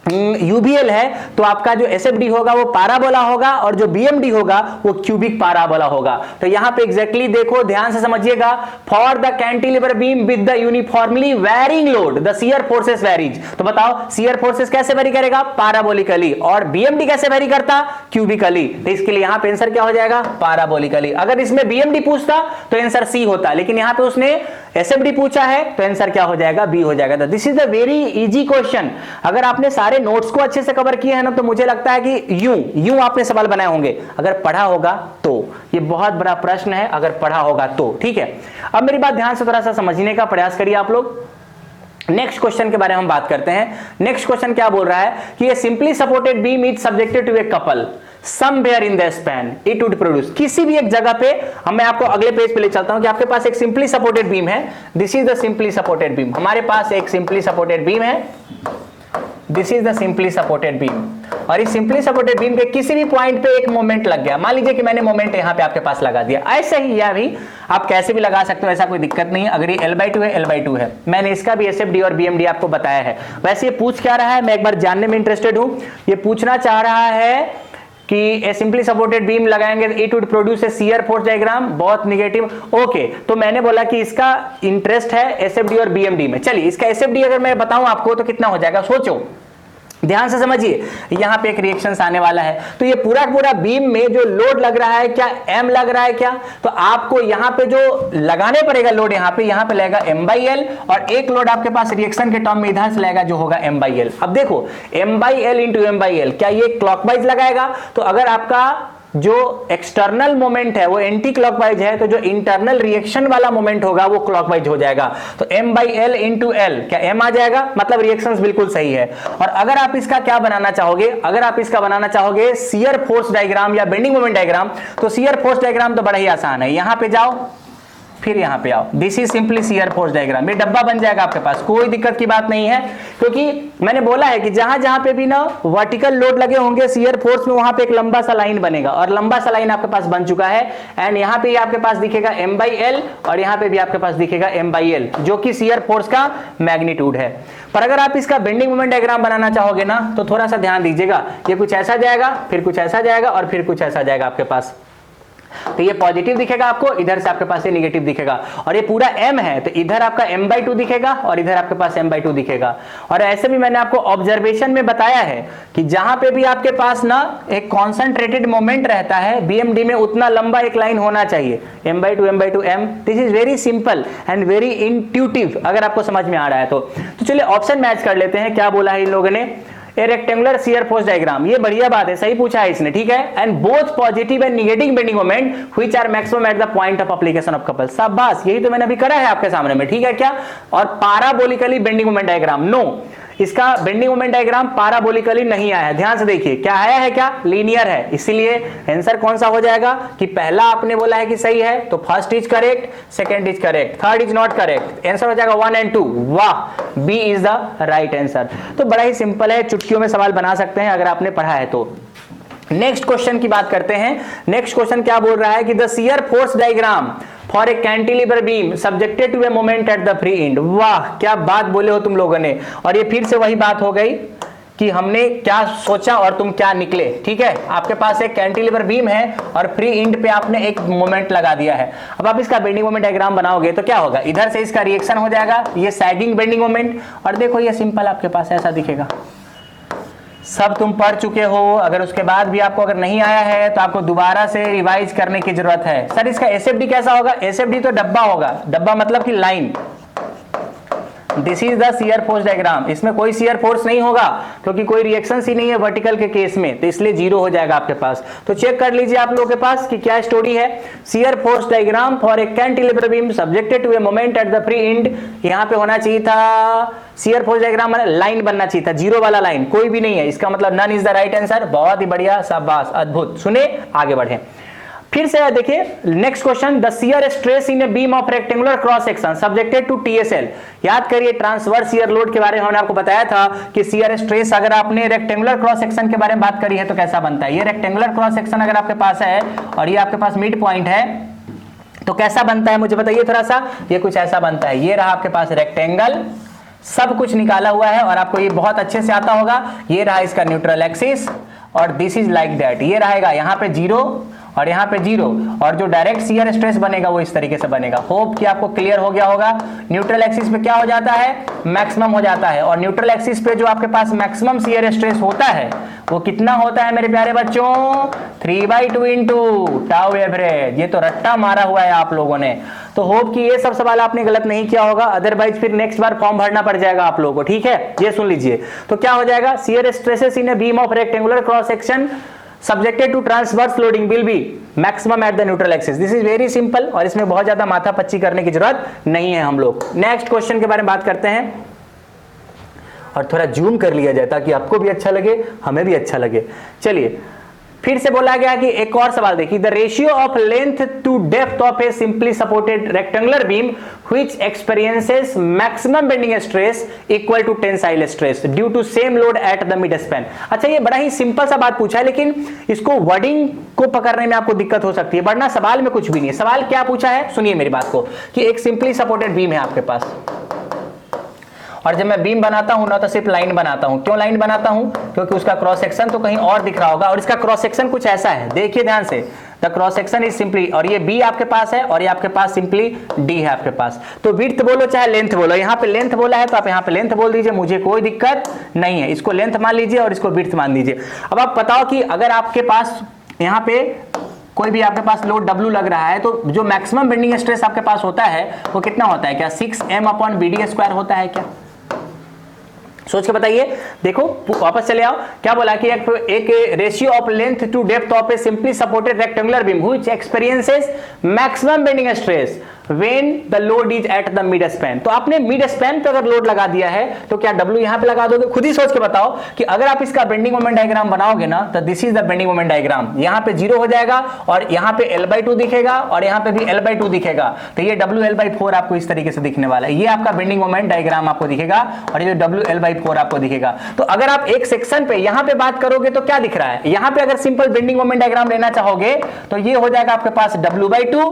यूबीएल है तो आपका जो एसएफडी होगा वो पैराबोला होगा और जो बीएमडी होगा वो क्यूबिक पैराबोला होगा। तो यहां पे एग्जैक्टली देखो, ध्यान से समझिएगा, for the cantilever beam with the uniformly varying load the shear forces varies. तो बताओ शियर फोर्सेस कैसे वेरी करेगा? पैराबोलिकली। और बीएमडी कैसे वेरी करता? क्यूबिकली। तो इसके लिए यहां पे आंसर क्या हो जाएगा? पैराबोलिकली। अगर इसमें बीएमडी पूछता तो आंसर सी होता, लेकिन यहां पे उसने एसएफडी पूछा है तो आंसर क्या हो जाएगा? बी हो जाएगा। This is the very easy question. अगर आपने सारे नोट्स को अच्छे से कवर किए हैं ना तो मुझे लगता है कि यूं आपने सवाल बनाए होंगे। अगर पढ़ा होगा तो ये बहुत बड़ा प्रश्न है, अगर पढ़ा होगा तो। ठीक है, अब मेरी बात ध्यान से थोड़ा सा समझने का प्रयास करिए आप लोग। नेक्स्ट क्वेश्चन के बारे में हम बात करते हैं। नेक्स्ट क्वेश्चन क्या बोल रहा है कि ये simply supported beam is subjected to a couple somewhere in the span it would produce. किसी भी एक जगह पे, मैं आपको अगले पेज पे ले चलता हूं कि आपके पास एक सिंपली सपोर्टेड बीम है। This is the simply supported beam. हमारे पास एक सिंपली सपोर्टेड बीम है, this is the simply supported beam. और इस सिंपली सपोर्टेड बीम के किसी भी पॉइंट पे एक मोमेंट लग गया, मान लीजिए कि मैंने मोमेंट यहां पे आपके पास लगा दिया, ऐसे ही या भी आप कैसे भी लगा सकते हो, ऐसा कोई दिक्कत नहीं है। अगर ये L/2 है, L/2 है। मैंने इसका भी एसएफडी और बीएमडी आपको बताया है। वैसे ये पूछ क्या रहा है, मैं एक बार जानने में इंटरेस्टेड हूं। ये पूछना चाह रहा है कि ए सिंपली सपोर्टेड बीम लगाएंगे it would produce a shear force diagram, बहुत निगेटिव। ओके, तो मैंने बोला कि इसका इंटरेस्ट है एसएफडी और बीएमडी में। चलिए, इसका एसएफडी अगर मैं बताऊं आपको तो कितना हो जाएगा, सोचो, ध्यान से समझिए। यहां पे एक रिएक्शंस आने वाला है, तो ये पूरा पूरा बीम में जो लोड लग रहा है क्या M लग रहा है क्या? तो आपको यहां पे जो लगाने पड़ेगा लोड, यहां पे लगेगा M/L, और एक लोड आपके पास रिएक्शन के टर्म में इधर से लगेगा जो होगा M/L। अब देखो M/L इंटू M/L, क्या ये क्लॉकवाइज लगाएगा? तो अगर आपका जो एक्सटर्नल मोमेंट है वो एंटी क्लॉकवाइज है तो जो इंटरनल रिएक्शन वाला मोमेंट होगा वो क्लॉकवाइज हो जाएगा। तो M/L इंटू L, क्या M आ जाएगा? मतलब रिएक्शंस बिल्कुल सही है। और अगर आप इसका क्या बनाना चाहोगे, अगर आप इसका बनाना चाहोगे शियर फोर्स डायग्राम या बेंडिंग मोमेंट डायग्राम, तो शियर फोर्स डायग्राम तो बड़ा ही आसान है। यहां पे जाओ, फिर यहां पे आओ, this is simply shear force diagram. ये डब्बा बन जाएगा आपके पास, कोई दिक्कत की बात नहीं है, क्योंकि मैंने बोला है कि जहां जहां पे भी ना वर्टिकल लोड लगे होंगे शियर फोर्स में, वहां पे एक लंबा सा लाइन बनेगा, और लंबा सा लाइन आपके पास बन चुका है। एंड यहां पे आपके पास दिखेगा M/L, और यहां पे भी आपके पास दिखेगा M/L, जो कि शियर फोर्स का मैग्नीट्यूड है। पर अगर आप इसका बेंडिंग मोमेंट डायग्राम बनाना चाहोगे ना तो थोड़ा सा ध्यान दीजिएगा। ये कुछ ऐसा जाएगा, फिर कुछ ऐसा जाएगा, और फिर कुछ ऐसा जाएगा आपके पास। तो ये पॉजिटिव दिखेगा आपको, इधर से आपके पास ये नेगेटिव दिखेगा। और ये पूरा M है तो इधर आपका M/2 दिखेगा और इधर आपके पास M/2 दिखेगा। और ऐसे भी मैंने आपको ऑब्जर्वेशन में बताया है कि जहां पे भी आपके पास ना एक कॉन्सेंट्रेटेड मोमेंट रहता है बीएमडी में, उतना लंबा एक लाइन होना चाहिए, M/2 M/2 M। This is very simple and very intuitive, अगर आपको समझ में आ रहा है तो चलिए ऑप्शन मैच कर लेते हैं। क्या बोला है इन लोगों ने? ए रेक्टेंगुलर शियर फोर्स डायग्राम, ये बढ़िया बात है, सही पूछा है इसने, ठीक है। And both positive and negative bending moment which are maximum at the point of application of couple. शाबाश, यही तो मैंने अभी करा है आपके सामने में, ठीक है क्या? और parabolically bending moment diagram, no, इसका बेंडिंग मोमेंट डायग्राम पैराबोलिकली नहीं आया है। ध्यान से देखिए, क्या आया है? क्या लीनियर है। इसीलिए आंसर कौन सा हो जाएगा कि पहला आपने बोला है कि सही है तो first is correct, second is correct, third is not correct. Answer हो जाएगा 1 and 2। वाह, B is the right answer. तो बड़ा ही सिंपल है, चुटकियों में सवाल बना सकते हैं अगर आपने पढ़ा है तो। नेक्स्ट क्वेश्चन की बात करते हैं। नेक्स्ट क्वेश्चन क्या बोल रहा है कि the shear force diagram for a cantilever beam subjected to a moment at the free end. वाह, क्या बात बोले हो तुम लोगों ने। और ये फिर से वही बात हो गई कि हमने क्या सोचा और तुम क्या निकले, ठीक है। आपके पास एक कैंटिलीवर बीम है और फ्री एंड पे आपने एक मोमेंट लगा दिया है। अब आप इसका बेंडिंग मोमेंट डायग्राम बनाओगे तो क्या होगा? इधर से इसका रिएक्शन हो जाएगा, ये सैगिंग बेंडिंग मोमेंट, और देखो ये सिंपल आपके पास ऐसा दिखेगा। सब तुम पढ़ चुके हो, अगर उसके बाद भी आपको अगर नहीं आया है तो आपको दोबारा से रिवाइज करने की जरूरत है। सर इसका एसएफडी कैसा होगा? एसएफडी तो डब्बा होगा, डब्बा मतलब कि line. This is the shear force diagram, इसमें कोई शियर फोर्स नहीं होगा क्योंकि कोई रिएक्शन ही नहीं है वर्टिकल के केस में, तो इसलिए 0 हो जाएगा आपके पास। तो चेक कर लीजिए आप लोगों के पास कि क्या स्टोरी है। Shear force diagram for a cantilever beam subjected to a moment at the free end, यहां पे होना चाहिए था शियर फोर्स डायग्राम में लाइन बनना चाहिए था, 0 वाला लाइन, कोई भी नहीं है, इसका मतलब none is the right answer. बहुत ही बढ़िया, शाबाश, अद्भुत। सुने, आगे बढ़े। फिर से देखिए next question, the shear stress in a beam of rectangular cross section subjected to TSL. याद करिए ट्रांसवर्स शियर लोड के बारे में हमने आपको बताया था कि शियर स्ट्रेस अगर आपने रेक्टेंगुलर क्रॉस सेक्शन के बारे में बात करी है तो कैसा बनता है। ये रेक्टेंगुलर क्रॉस सेक्शन अगर आपके पास है और ये आपके पास मिड पॉइंट है तो कैसा बनता है मुझे बताइए थोड़ा सा। ये कुछ ऐसा बनता है, ये रहा आपके पास रेक्टेंगल, सब कुछ निकाला हुआ है और आपको ये बहुत अच्छे से आता होगा। ये रहा इसका न्यूट्रल एक्सिस और दिस इज लाइक दैट, ये रहेगा यहाँ पे 0 और यहाँ पे 0 और जो डायरेक्ट शियर स्ट्रेस बनेगा वो इस तरीके से बनेगा। होप कि आपको क्लियर हो गया होगा। न्यूट्रल एक्सिस पे क्या हो जाता है, मैक्सिमम हो जाता है, और न्यूट्रल एक्सिस पे जो आपके पास मैक्सिमम शियर स्ट्रेस होता है वो कितना होता है मेरे प्यारे बच्चों, 3/2 इंटू टाउ एवरेज। ये तो रट्टा मारा हुआ है आप लोगों ने। तो होप कि ये सब सवाल आपने गलत नहीं किया होगा, अदरवाइज फिर नेक्स्ट बार फॉर्म भरना पड़ जाएगा आप लोगों को, ठीक है। ये सुन लीजिए, तो क्या हो जाएगा, shear stresses in a beam of rectangular cross section subjected to transverse loading will be maximum at the neutral axis। this is very simple और इसमें बहुत ज्यादा माथा पच्ची करने की जरूरत नहीं है। हम लोग नेक्स्ट क्वेश्चन के बारे में बात करते हैं और थोड़ा जूम कर लिया जाए ताकि आपको भी अच्छा लगे, हमें भी अच्छा लगे। चलिए फिर से बोला गया कि एक और सवाल देखिए, the ratio of length to depth of a simply supported rectangular beam which experiences maximum bending stress equal to tensile stress due to same load at the mid span. अच्छा ये बड़ा ही सिंपल सा बात पूछा है, लेकिन इसको वर्डिंग को पकड़ने में आपको दिक्कत हो सकती है, वरना सवाल में कुछ भी नहीं है। सवाल क्या पूछा है, सुनिए मेरी बात को, कि एक सिंपली सपोर्टेड बीम है आपके पास और जब मैं बीम बनाता हूं ना तो सिर्फ लाइन बनाता हूं। क्यों लाइन बनाता हूं, क्योंकि उसका क्रॉस सेक्शन तो कहीं और दिख रहा होगा और इसका क्रॉस सेक्शन कुछ ऐसा है, देखिए ध्यान से, the cross section is simply, और ये बी आपके पास है और ये आपके पास सिंपली डी है आपके पास। तो विड्थ बोलो चाहे लेंथ बोलो, यहाँ पे लेंथ बोला है तो आप यहाँ पे लेंथ बोल दीजिए, मुझे कोई दिक्कत नहीं है। इसको लेंथ मान लीजिए और इसको विड्थ मान दीजिए। अब आप बताओ कि अगर आपके पास यहाँ पे कोई भी आपके पास लोड W लग रहा है तो जो मैक्सिमम बेंडिंग स्ट्रेस आपके पास होता है वो कितना होता है, क्या 6m/BD² होता है क्या? सोच के बताइए। देखो वापस चले आओ, क्या बोला कि एक ratio of length to depth of a simply supported rectangular beam which experiences maximum bending stress when the load is at the mid span. तो आपने मिड स्पैन पे अगर लोड लगा दिया है तो क्या W यहां पे लगा दोगे? खुद ही सोच के बताओ कि अगर आप इसका बेंडिंग मोमेंट डायग्राम बनाओगे ना तो this is the bending moment diagram. यहां पे 0 हो जाएगा और यहां पे L/2 दिखेगा और यहां पे भी L/2 दिखेगा, तो ये WL/4 आपको इस तरीके से दिखने वाला है। ये आपका बेंडिंग मोमेंट डायग्राम आपको दिखेगा और ये WL/4 आपको दिखेगा। तो अगर आप एक सेक्शन पे यहां पे बात करोगे तो क्या दिख रहा है, यहां पे अगर सिंपल बेंडिंग मोमेंट डायग्राम लेना चाहोगे तो ये हो जाएगा आपके पास W/2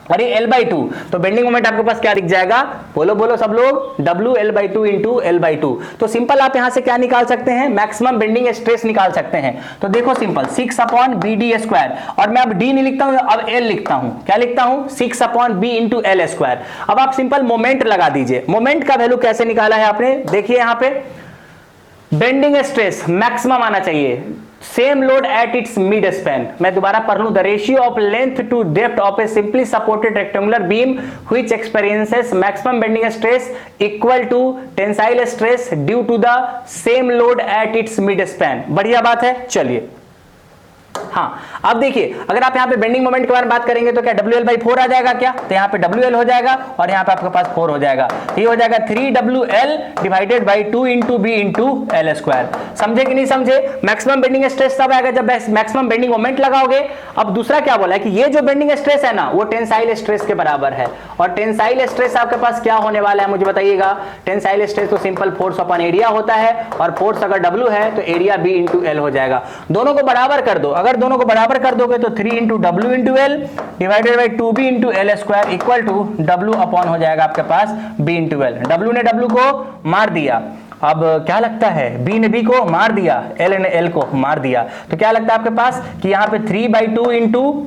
और ये L/2। तो बेंडिंग मोमेंट आपके पास क्या दिख जाएगा, बोलो बोलो सब लोग, WL/2 इंटू L/2। तो सिंपल आप यहां से क्या निकाल सकते हैं, मैक्सिमम बेंडिंग स्ट्रेस निकाल सकते हैं। तो देखो सिंपल 6/BD², और मैं अब D नहीं लिखता हूं, अब L लिखता हूं। क्या लिखता हूं, 6/B इंटू L²। अब आप सिंपल मोमेंट लगा दीजिए। मोमेंट का वैल्यू कैसे निकाला है आपने, देखिए यहां पे बेंडिंग स्ट्रेस मैक्सिमम आना चाहिए, same load at its mid span. मैं दोबारा पढ़ लूं, the ratio of length to depth of a simply supported rectangular beam which experiences maximum bending stress equal to tensile stress due to the same load at its mid span. बढ़िया बात है। चलिए हाँ, अब देखिए अगर आप यहाँ पे बेंडिंग मोमेंट के बारे में बात करेंगे तो क्या WL/4 आ जाएगा क्या, तो यहाँ पे WL हो जाएगा और यहाँ पे आपके पास 4 हो जाएगा। ये हो जाएगा 3WL divided by 2 into B into L²। समझे कि नहीं समझे? मैक्सिमम बेंडिंग स्ट्रेस तब आएगा जब मैक्सिमम बेंडिंग मोमेंट लगाओगे। अब दूसरा क्या बोला है कि ये जो बेंडिंग स्ट्रेस है ना वो टेंसाइल स्ट्रेस के बराबर है, और टेंसाइल स्ट्रेस आपके पास क्या होने वाला है मुझे बताइएगा। टेंसाइल स्ट्रेस तो सिंपल फोर्स अपॉन एरिया होता है, और फोर्स अगर W है तो एरिया B इंटू L हो जाएगा। दोनों को बराबर कर दो, अगर दोनों को बराबर कर दोगे तो 3 into W into L divided by 2B into L² equal to W upon हो जाएगा आपके पास B इंटू L। W ने W को मार दिया, अब क्या लगता है, B ने B को मार दिया, L ने L को मार दिया, तो क्या लगता है आपके पास कि यहाँ पे 3/2 इंटू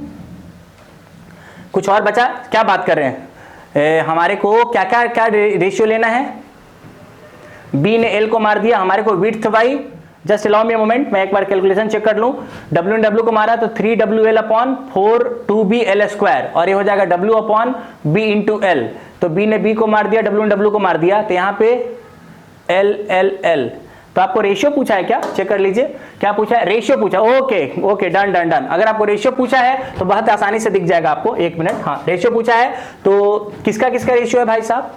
कुछ और बचा। क्या बात कर रहे हैं, हमारे को क्या क्या क्या रेशियो लेना है, B ने L को मार दिया, हमारे को width by, just allow me a moment, मैं एक बार कैलकुलेशन चेक कर लूं। W ने W को मारा तो 3WL अपॉन 4 2B L², और ये हो जाएगा W upon B into L। तो B ने B को मार दिया, W ने W को मार दिया, तो यहाँ पे L। तो आपको रेशियो पूछा है क्या, चेक कर लीजिए क्या पूछा है, रेशियो पूछा। Okay done done done. अगर आपको रेशियो पूछा है तो बहुत आसानी से दिख जाएगा आपको, एक मिनट। हाँ रेशियो पूछा है तो किसका किसका रेशियो है भाई साहब,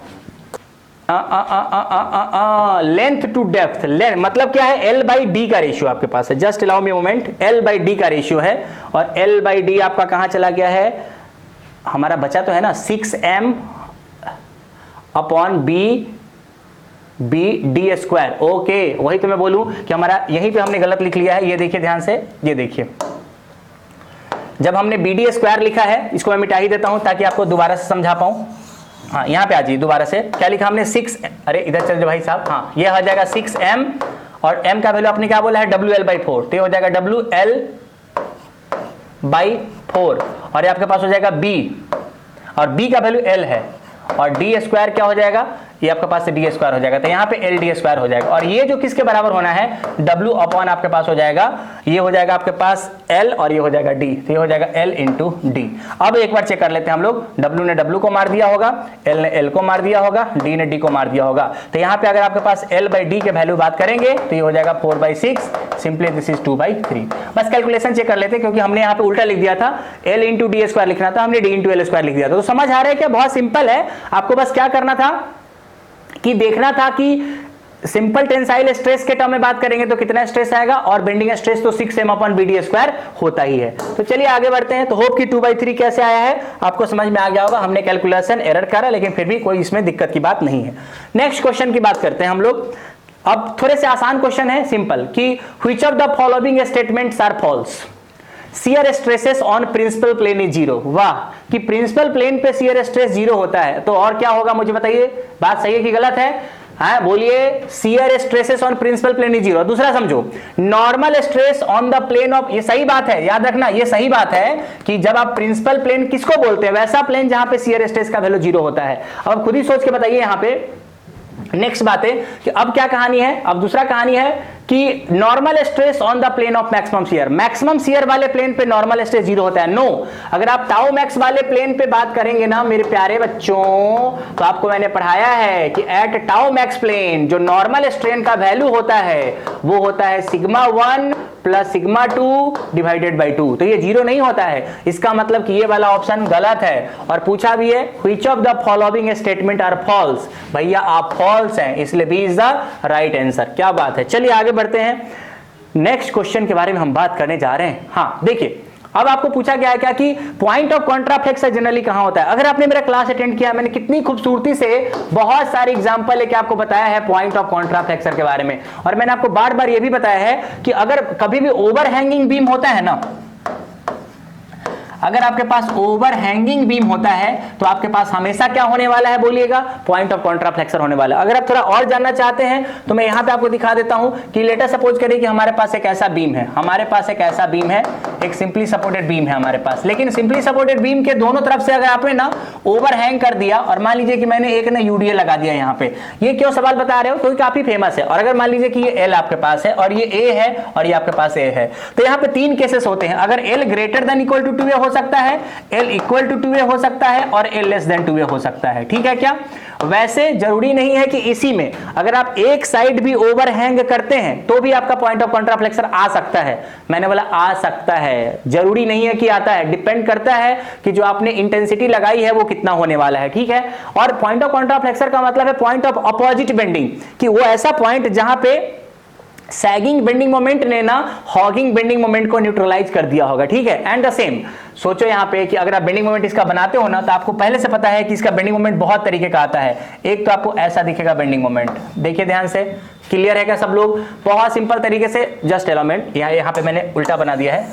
लेंथ टू डेप्थ, मतलब क्या है, L/D का रेशियो आपके पास है। जस्ट अलाउ मी मोमेंट, L/D का रेशियो है, और L/D आपका कहां चला गया है, हमारा बचा तो है ना 6m अपॉन BD²। ओके, वही तो मैं बोलूं कि हमारा यहीं पे हमने गलत लिख लिया है। ये देखिए ध्यान से, ये देखिए जब हमने BD² लिखा है, इसको मैं मिटा ही देता हूं ताकि आपको दोबारा से समझा पाऊं। हाँ यहाँ पे आ जाइए दोबारा से, क्या लिखा हमने 6, अरे इधर चल जाओ भाई साहब, हाँ ये हो जाएगा 6m और m का वैल्यू आपने क्या बोला है WL/4, तो ये हो जाएगा WL/4 और ये आपके पास हो जाएगा b और b का वैल्यू l है और d स्क्वायर क्या हो जाएगा, ये आपके पास से डी स्क्वायर हो जाएगा, तो यहाँ पे एल डी स्क्वायर हो जाएगा और ये जो किसके बराबर होना है W अपॉन आपके पास हो जाएगा, ये हो जाएगा आपके पास L और ये हो जाएगा D, तो ये हो जाएगा L इंटू डी। अब एक बार चेक कर लेते हैं हम लोग, W ने W को मार दिया होगा, L ने L को मार दिया होगा, D ने D को मार दिया होगा, तो यहाँ पे अगर आपके पास L/D के वैल्यू बात करेंगे तो ये हो जाएगा 4/6, सिंपली दिस इज 2/3। बस कैलकुलेशन चेक कर लेते हैं क्योंकि हमने यहाँ पे उल्टा लिख दिया था, L इंटू डी स्क्वायर लिखना था, हमने D इंटू L स्क्वायर लिख दिया था। तो समझ आ रहा है क्या, बहुत सिंपल है, आपको बस क्या करना था कि देखना था कि सिंपल टेंसाइल स्ट्रेस के टर्म में बात करेंगे तो कितना स्ट्रेस आएगा और बेंडिंग स्ट्रेस तो 6m/BD² होता ही है। तो चलिए आगे बढ़ते हैं। तो होप कि 2/3 कैसे आया है आपको समझ में आ गया होगा, हमने कैलकुलेशन एरर करा लेकिन फिर भी कोई इसमें दिक्कत की बात नहीं है। नेक्स्ट क्वेश्चन की बात करते हैं हम लोग। अब थोड़े से आसान क्वेश्चन है, सिंपल, कि which of the following statements are false. Shear stresses on principal plane is 0। वाह, कि प्रिंसिपल प्लेन पे शियर स्ट्रेस 0 होता है तो और क्या होगा मुझे बताइए, बात सही है कि गलत है? हाँ बोलिए, shear stresses on principal plane is 0। दूसरा समझो, normal stress on the plane of, ये सही बात है, याद रखना ये सही बात है कि जब आप प्रिंसिपल प्लेन किसको बोलते हैं, वैसा प्लेन जहां पे शियर स्ट्रेस का वैल्यू 0 होता है। अब खुद ही सोच के बताइए यहाँ पे। नेक्स्ट बात है कि अब क्या कहानी है, अब दूसरा कहानी है कि normal stress on the plane of maximum shear वाले प्लेन पे नॉर्मल स्ट्रेस 0 होता है। नो, अगर आप टाउ मैक्स वाले प्लेन पे बात करेंगे ना मेरे प्यारे बच्चों, तो आपको मैंने पढ़ाया है कि एट टाउ मैक्स प्लेन जो नॉर्मल स्ट्रेन का वैल्यू होता है वो होता है σ1 + σ2 डिवाइडेड बाई 2, तो ये 0 नहीं होता है। इसका मतलब कि ये वाला ऑप्शन गलत है। और पूछा भी है which of the following statement are false, भैया आप फॉल्स हैं, इसलिए B is the right answer. क्या बात है, चलिए आगे बढ़ते हैं। नेक्स्ट क्वेश्चन के बारे में हम बात करने जा रहे हैं। हाँ देखिए, अब आपको पूछा गया है क्या कि पॉइंट ऑफ कॉन्ट्राफ्लेक्सर जनरली कहां होता है। अगर आपने मेरा क्लास अटेंड किया, मैंने कितनी खूबसूरती से बहुत सारे एग्जांपल लेके आपको बताया है पॉइंट ऑफ कॉन्ट्राफ्लेक्सर के बारे में, और मैंने आपको बार बार ये भी बताया है कि अगर कभी भी ओवरहैंगिंग बीम होता है ना, अगर आपके पास ओवरहैंगिंग बीम होता है तो आपके पास हमेशा क्या होने वाला है बोलिएगा, पॉइंट ऑफ कॉन्ट्राफ्लेक्सर होने वाला है। अगर आप थोड़ा और जानना चाहते हैं तो मैं यहां पे आपको दिखा देता हूं कि लेट अस सपोज करिए कि हमारे पास एक ऐसा बीम है, हमारे पास एक ऐसा बीम है, एक सिंपली सपोर्टेड बीम है हमारे पास, लेकिन सिंपली सपोर्टेड बीम के दोनों तरफ से अगर आपने ना ओवरहैंग कर दिया, और मान लीजिए कि मैंने एक ना यूडीए लगा दिया यहाँ पे, ये क्यों सवाल बता रहे हो क्योंकि काफी फेमस है। और अगर मान लीजिए कि ये एल आपके पास है और ये ए है और ये आपके पास ए है, तो यहाँ पे 3 केसेस होते हैं। अगर L greater than equal to 2a हो सकता है, L इक्वल टू 2a हो सकता है और L लेस देन 2a हो सकता है, ठीक है क्या? वैसे जरूरी नहीं है कि इसी में अगर आप एक साइड भी ओवरहैंग करते हैं तो भी आपका पॉइंट ऑफ कॉन्ट्राफ्लेक्सर आ सकता है। मैंने बोला आ सकता है, जरूरी नहीं है कि आता है, डिपेंड करता है कि जो आपने इंटेंसिटी लगाई है वो कितना होने वाला है, ठीक है। और पॉइंट ऑफ कॉन्ट्राफ्लेक्सर का मतलब है पॉइंट ऑफ अपोजिट बेंडिंग, कि वो ऐसा पॉइंट जहां पे सैगिंग बेंडिंग मोमेंट ने ना हॉगिंग बेंडिंग मोमेंट को न्यूट्रलाइज कर दिया होगा, ठीक है। एंड द सेम सोचो यहाँ पे कि अगर आप बेंडिंग मोमेंट इसका बनाते हो ना तो आपको पहले से पता है कि इसका बेंडिंग मोमेंट बहुत तरीके का आता है। एक तो आपको ऐसा दिखेगा बेंडिंग मोमेंट, देखिए ध्यान से, क्लियर है क्या सब लोग? बहुत सिंपल तरीके से जस्ट एलिमेंट यहाँ पे मैंने उल्टा बना दिया है,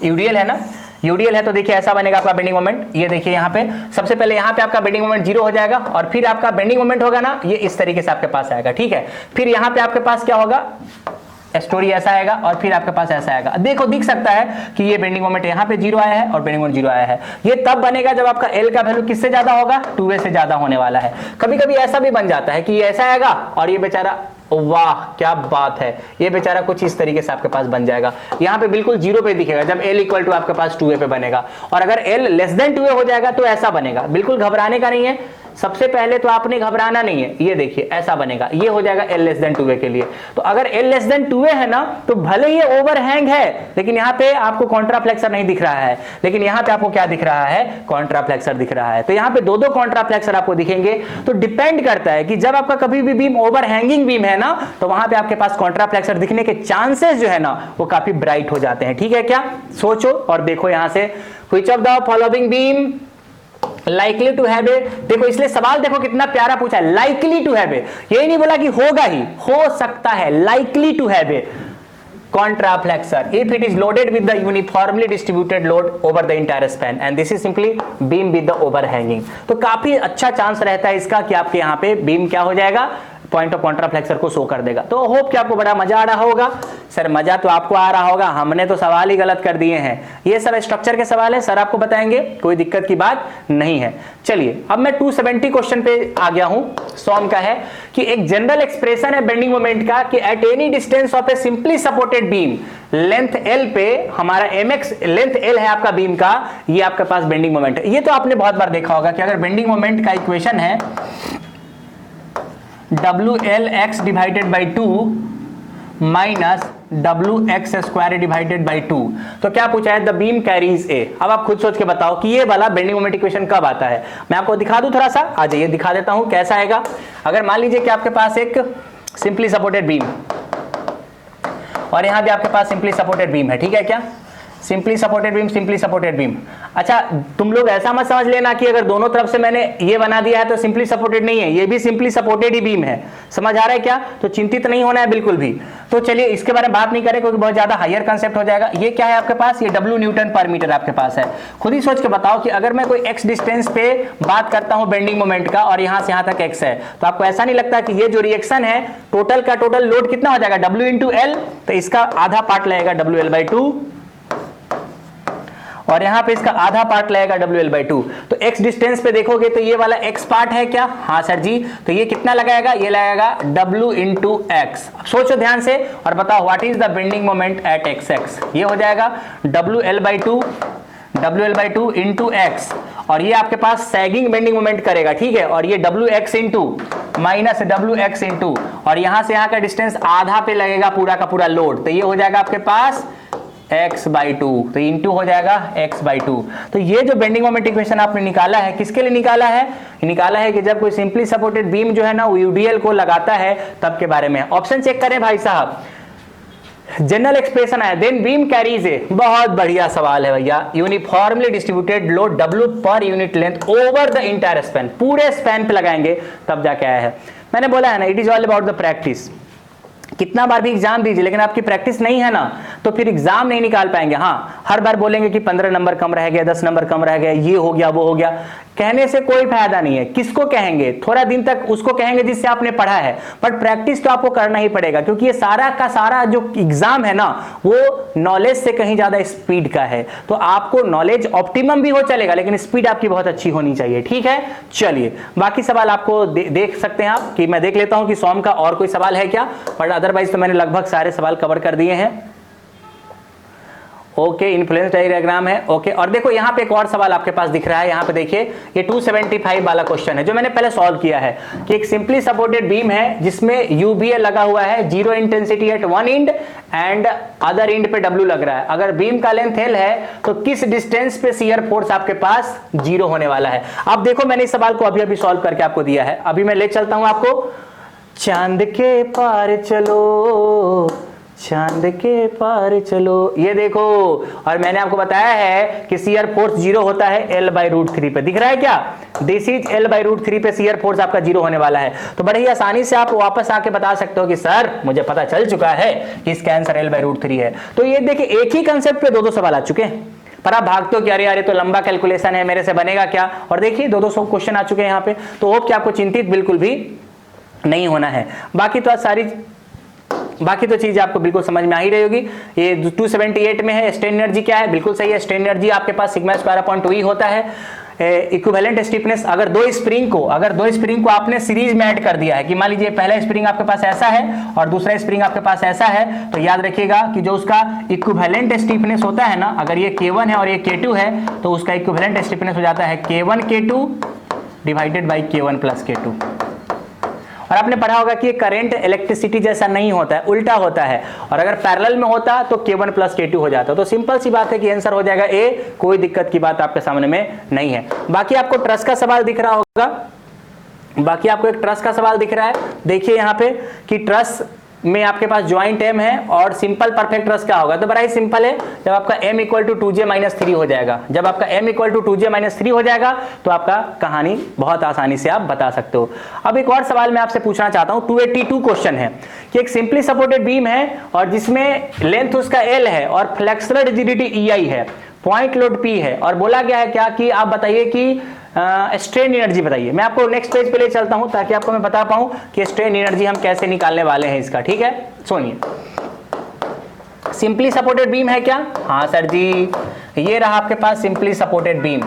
यूडीएल है ना, यूडीएल है तो देखिए ऐसा बनेगा आपका बेंडिंग मोमेंट। ये देखिए यहाँ पे सबसे पहले यहाँ पे आपका बेंडिंग मोमेंट 0 हो जाएगा और फिर आपका बेंडिंग मोमेंट होगा ना ये इस तरीके से आपके पास आएगा, ठीक है। फिर यहाँ पे आपके पास क्या होगा, स्टोरी ऐसा आएगा और फिर आपके पास ऐसा आएगा। देखो दिख सकता है कि ये बेंडिंग मोमेंट यहाँ पे 0 आया है और बेंडिंग मोमेंट 0 आया है। ये तब बनेगा जब आपका L का वैल्यू किससे ज्यादा होगा, 2a से ज्यादा होने वाला है। कभी कभी ऐसा भी बन जाता है कि ये ऐसा आएगा और ये बेचारा, वाह क्या बात है, ये बेचारा कुछ इस तरीके से आपके पास बन जाएगा, यहाँ पे बिल्कुल 0 पे दिखेगा जब L इक्वल टू आपके पास 2a पे बनेगा। और अगर L लेस देन 2a हो जाएगा तो ऐसा बनेगा, बिल्कुल घबराने का नहीं है, सबसे पहले तो आपने घबराना नहीं है। ये देखिए ऐसा बनेगा, ये हो जाएगा L लेस देन 2a के लिए। तो अगर L लेस देन 2a है ना तो भले ही ओवरहैंग है लेकिन यहाँ पे आपको कॉन्ट्राफ्लेक्सर नहीं दिख रहा है, लेकिन यहाँ पे आपको क्या दिख रहा है, कॉन्ट्राफ्लेक्सर दिख रहा है। तो यहाँ पे दो कॉन्ट्राफ्लेक्सर आपको दिखेंगे। तो डिपेंड करता है कि जब आपका कभी भी बीम ओवरहैंगिंग बीम है ना तो वहां पे आपके पास कॉन्ट्राफ्लेक्सर दिखने के चांसेस जो है ना वो काफी ब्राइट हो जाते हैं, ठीक है क्या? सोचो और देखो यहाँ से, which of the following beam likely to have a, देखो इसलिए सवाल देखो कितना प्यारा पूछा है, लाइकली टू हैव ए, यही नहीं बोला कि होगा ही, हो सकता है, likely to have a. contraflexor if it is loaded with the uniformly distributed load over the entire span and this is simply beam with the overhanging। तो काफी अच्छा चांस रहता है इसका कि आपके यहाँ पे बीम क्या हो जाएगा, पॉइंट ऑफ कॉन्ट्राफ्लेक्सर को शो कर देगा। तो होप कि आपको बड़ा मजा आ रहा होगा। सर मजा तो आपको आ रहा होगा, हमने तो सवाल ही गलत कर दिए हैं। ये सब स्ट्रक्चर के सवाल है, सर आपको बताएंगे, कोई दिक्कत की बात नहीं है। चलिए अब मैं 270 क्वेश्चन पे आ गया हूं। सॉम का है कि एक जनरल एक्सप्रेशन है बेंडिंग मोमेंट का कि at any distance of a simply supported beam length L पे, हमारा mx लेंथ एल है आपका बीम का, ये आपके पास बेंडिंग मोमेंट है। ये तो आपने बहुत बार देखा होगा कि अगर बेंडिंग मोमेंट का इक्वेशन है WLX divided by 2 minus WX square divided by 2, तो क्या पूछा है, द बीम कैरीज ए। अब आप खुद सोच के बताओ कि ये वाला बेंडिंग मोमेंट इक्वेशन कब आता है। मैं आपको दिखा दूं थोड़ा सा, आ जाइए दिखा देता हूं कैसा आएगा। अगर मान लीजिए कि आपके पास एक सिंपली सपोर्टेड बीम और यहां भी आपके पास सिंपली सपोर्टेड बीम है, ठीक है क्या, simply supported beam, simply supported beam. अच्छा तुम लोग ऐसा मत समझ लेना कि अगर दोनों तरफ से मैंने ये बना दिया है तो सिंपली सपोर्टेड नहीं है, ये भी सिंपली सपोर्टेड ही बीम है। समझ आ रहा है क्या, तो चिंतित नहीं होना है बिल्कुल भी। तो चलिए इसके बारे में बात नहीं करें क्योंकि बहुत ज्यादा हायर कंसेप्ट हो जाएगा। ये क्या है आपके पास, ये W न्यूटन पर मीटर आपके पास है। खुद ही सोच के बताओ कि अगर मैं कोई x डिस्टेंस पे बात करता हूं बेंडिंग मोमेंट का और यहां से यहां तक x है, तो आपको ऐसा नहीं लगता कि ये जो रिएक्शन है टोटल का टोटल लोड कितना हो जाएगा, W इंटू एल, तो इसका आधा पार्ट लगेगा WL/2 और यहां पे इसका आधा पार्ट लगेगा WL/2। तो x डिस्टेंस पे देखोगे तो ये वाला x पार्ट है क्या, हाँ सर जी, तो ये कितना लगाएगा, ये लगेगा W इंटू एक्स। अब सोचो ध्यान से और बताओ what is the bending moment at xx, ये हो जाएगा WL/2 इंटू एक्स और ये आपके पास सैगिंग बेंडिंग मोमेंट करेगा, ठीक है, और ये WX into minus WX into और यहां से यहां का डिस्टेंस आधा पे लगेगा पूरा का पूरा लोड, तो ये हो जाएगा आपके पास x/2, तो इंटू हो जाएगा x/2। तो ये जो बेंडिंग मोमेंट इक्वेशन आपने निकाला है किसके लिए निकाला है, निकाला है कि जब कोई सिंपली सपोर्टेड बीम जो है ना वो यूडीएल को लगाता है तब के बारे में। ऑप्शन चेक करें भाई साहब, जनरल एक्सप्रेशन है देन बीम कैरीज ए, बहुत बढ़िया सवाल है भैया, uniformly distributed load W per unit length over the entire span, पूरे स्पैन पे लगाएंगे तब जाके आया है। मैंने बोला है ना it is all about the practice. कितना बार भी एग्जाम दीजिए लेकिन आपकी प्रैक्टिस नहीं है ना तो फिर एग्जाम नहीं निकाल पाएंगे। हाँ हर बार बोलेंगे कि 15 नंबर कम रह गया, 10 नंबर कम रह गया, ये हो गया वो हो गया, कहने से कोई फायदा नहीं है। किसको कहेंगे, थोड़ा दिन तक उसको कहेंगे जिससे आपने पढ़ा है, बट प्रैक्टिस तो आपको करना ही पड़ेगा क्योंकि ये सारा का सारा जो एग्जाम है ना वो नॉलेज से कहीं ज्यादा स्पीड का है। तो आपको नॉलेज ऑप्टिमम भी हो चलेगा लेकिन स्पीड आपकी बहुत अच्छी होनी चाहिए, ठीक है। चलिए बाकी सवाल आपको देख सकते हैं आप, कि मैं देख लेता हूं कि सॉम का और कोई सवाल है क्या, पर अदरवाइज तो मैंने लगभग सारे सवाल कवर कर दिए हैं। ओके इन्फ्लुएंस डायग्राम है, ओके। और देखो यहाँ पे एक और सवाल आपके पास दिख रहा है, यहाँ पे देखिए ये 275 वाला क्वेश्चन है जो मैंने पहले सॉल्व किया है कि एक सिंपली सपोर्टेड बीम है जिसमें यूबीए लगा हुआ है, zero intensity at one end and other and पे डब्ल्यू लग रहा है। अगर बीम का लेंथ एल है तो किस डिस्टेंस पे शियर फोर्स आपके पास जीरो होने वाला है। अब देखो मैंने इस सवाल को अभी अभी सॉल्व करके आपको दिया है, अभी मैं ले चलता हूं आपको। चांद के पार चलो, चांद के पार चलो, ये देखो, और मैंने आपको बताया है कि शियर फोर्स जीरो होता है L/√3 पे, दिख रहा है क्या, दिस इज L/√3 पे शियर फोर्स आपका जीरो होने वाला है। तो बड़े ही आसानी से आप वापस आके बता सकते हो कि सर मुझे पता चल चुका है कि इसका आंसर L/√3 है। तो ये देखिए एक ही कंसेप्ट पे दो सवाल आ चुके हैं, पर आप भागते हो कि अरे यार तो लंबा कैलकुलेशन है, मेरे से बनेगा क्या, और देखिए दो क्वेश्चन आ चुके हैं यहाँ पे। तो होप कि आपको चिंतित बिल्कुल भी नहीं होना है। बाकी तो चीज आपको बिल्कुल समझ में आ ही रही होगी। ये 278 में है स्ट्रेन एनर्जी क्या है, बिल्कुल सही है, स्ट्रेन एनर्जी आपके पास सिग्मा स्क्वायर अपॉन 2 होता है। इक्विवेलेंट स्टिफनेस, अगर दो स्प्रिंग को आपने सीरीज में ऐड कर दिया है कि मान लीजिए पहला स्प्रिंग आपके पास ऐसा है और दूसरा स्प्रिंग आपके पास ऐसा है, तो याद रखिएगा कि जो उसका इक्विवेलेंट स्टिफनेस होता है ना, अगर ये K1 है और ये K2 है तो उसका इक्विवेलेंट स्टिफनेस हो जाता है K1 K2 divided by K1 plus K2। और आपने पढ़ा होगा कि करंट इलेक्ट्रिसिटी जैसा नहीं होता है, उल्टा होता है, और अगर पैरेलल में होता तो K1 प्लस K2 हो जाता। तो सिंपल सी बात है कि आंसर हो जाएगा A, कोई दिक्कत की बात आपके सामने में नहीं है। बाकी आपको ट्रस का सवाल दिख रहा होगा, बाकी आपको एक ट्रस का सवाल दिख रहा है, देखिए यहाँ पे कि ट्रस में आपके पास ज्वाइंट m है और सिंपल परफेक्ट रस क्या होगा, तो बड़ा ही सिंपल है, जब आपका m इक्वल टू 2j-3 हो जाएगा, जब आपका m इक्वल टू 2j-3 हो जाएगा तो आपका कहानी बहुत आसानी से आप बता सकते हो। अब एक और सवाल मैं आपसे पूछना चाहता हूं, 282 क्वेश्चन है कि एक सिंपली सपोर्टेड बीम है और जिसमें लेंथ उसका l है और फ्लेक्सुरल रिजिडिटी EI है, पॉइंट लोड P है, और बोला गया है क्या कि आप बताइए कि स्ट्रेन एनर्जी बताइए। मैं आपको नेक्स्ट पेज पे ले चलता हूं ताकि आपको मैं बता पाऊं कि स्ट्रेन एनर्जी हम कैसे निकालने वाले हैं इसका, ठीक है। सुनिए, सिंपली सपोर्टेड बीम है क्या, हाँ सर जी, ये रहा आपके पास सिंपली सपोर्टेड बीम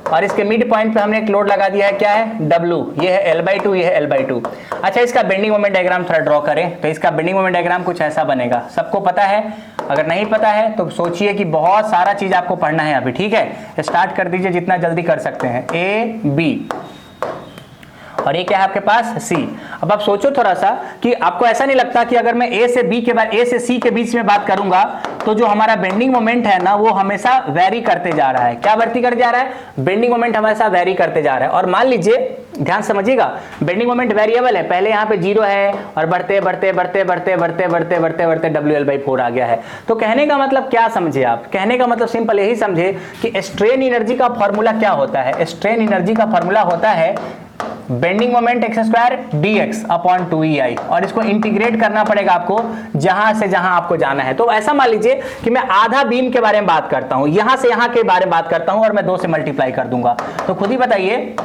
और इसके मिड पॉइंट पे हमने एक लोड लगा दिया है, क्या है, W, ये है L/2, ये है L/2। अच्छा, इसका बेंडिंग मोमेंट डायग्राम थोड़ा ड्रॉ करें, तो इसका बेंडिंग मोमेंट डायग्राम कुछ ऐसा बनेगा, सबको पता है, अगर नहीं पता है तो सोचिए कि बहुत सारा चीज आपको पढ़ना है अभी, ठीक है। स्टार्ट कर दीजिए जितना जल्दी कर सकते हैं, A, B और ये क्या है आपके पास C। अब आप सोचो थोड़ा सा कि आपको ऐसा नहीं लगता कि अगर मैं A से B के बाद A से C के बीच में बात करूंगा तो जो हमारा बेंडिंग मोमेंट है ना वो हमेशा वेरी करते जा रहा है, क्या बढ़ती कर जा रहा है, बेंडिंग मोमेंट हमेशा वेरी करते जा रहा है। और मान लीजिए, ध्यान समझिएगा, बेंडिंग मोमेंट वेरिएबल है, पहले यहाँ पे 0 है और बढ़ते बढ़ते बढ़ते बढ़ते बढ़ते बढ़ते बढ़ते बढ़ते WL/4 आ गया है। तो कहने का मतलब क्या समझे आप, कहने का मतलब सिंपल यही समझे कि स्ट्रेन एनर्जी का फॉर्मूला क्या होता है, स्ट्रेन एनर्जी का फॉर्मूला होता है बेंडिंग मोमेंट x² dx/2EI, और इसको इंटीग्रेट करना पड़ेगा आपको जहां से जहां आपको जाना है। तो ऐसा मान लीजिए कि मैं आधा बीम के बारे में बात करता हूं, यहां से यहां के बारे में बात करता हूं और मैं 2 से मल्टीप्लाई कर दूंगा, तो खुद ही बताइए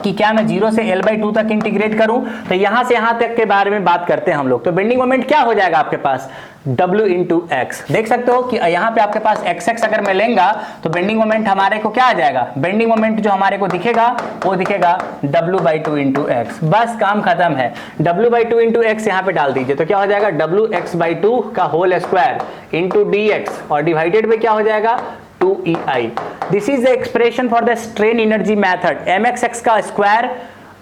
कि क्या मैं 0 से L/2 तक इंटीग्रेट करूं, तो यहां से यहां तक के बारे में बात करते हैं हम लोग। तो बेंडिंग मोमेंट क्या हो जाएगा आपके पास, W × x। देख सकते हो कि यहां पे आपके पास xx अगर मैं लेंगा तो बेंडिंग मोमेंट हमारे को क्या आ जाएगा, बेंडिंग मोमेंट जो हमारे को दिखेगा वो दिखेगा W/2 × x। बस काम खत्म है, W/2 × x यहां पे डाल दीजिए तो क्या हो जाएगा, WX/2 का होल स्क्वायर × dx और डिवाइडेड में क्या हो जाएगा 2EI। This is the expression for the strain energy method, mxx का स्क्वायर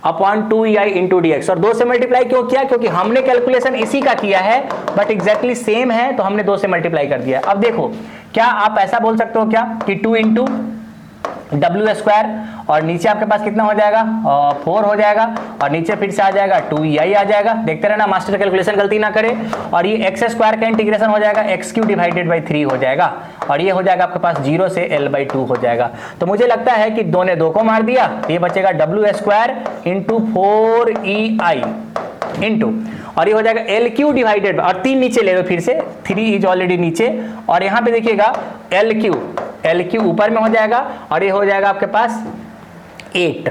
अपॉन 2EI × dx। और 2 से मल्टीप्लाई क्यों किया, क्योंकि हमने कैलकुलेशन इसी का किया है बट एग्जैक्टली सेम है तो हमने 2 से मल्टीप्लाई कर दिया। अब देखो, क्या आप ऐसा बोल सकते हो क्या कि 2 × W² और नीचे आपके पास कितना हो जाएगा 4 हो जाएगा और नीचे फिर से आ जाएगा 2EI आ जाएगा, देखते रहना मास्टर कैलकुलेशन गलती ना करे, और ये x² का इंटीग्रेशन हो जाएगा x³/3 हो जाएगा और ये हो जाएगा आपके पास 0 से L/2 हो जाएगा। तो मुझे लगता है कि 2 ने 2 को मार दिया, ये बचेगा W² × 4EI इंटू, और ये हो जाएगा LQ डिवाइडेड, और 3 नीचे ले लो फिर से, 3 इज ऑलरेडी नीचे, और यहाँ पे देखिएगा LQ ऊपर में हो जाएगा और ये हो जाएगा आपके पास 8।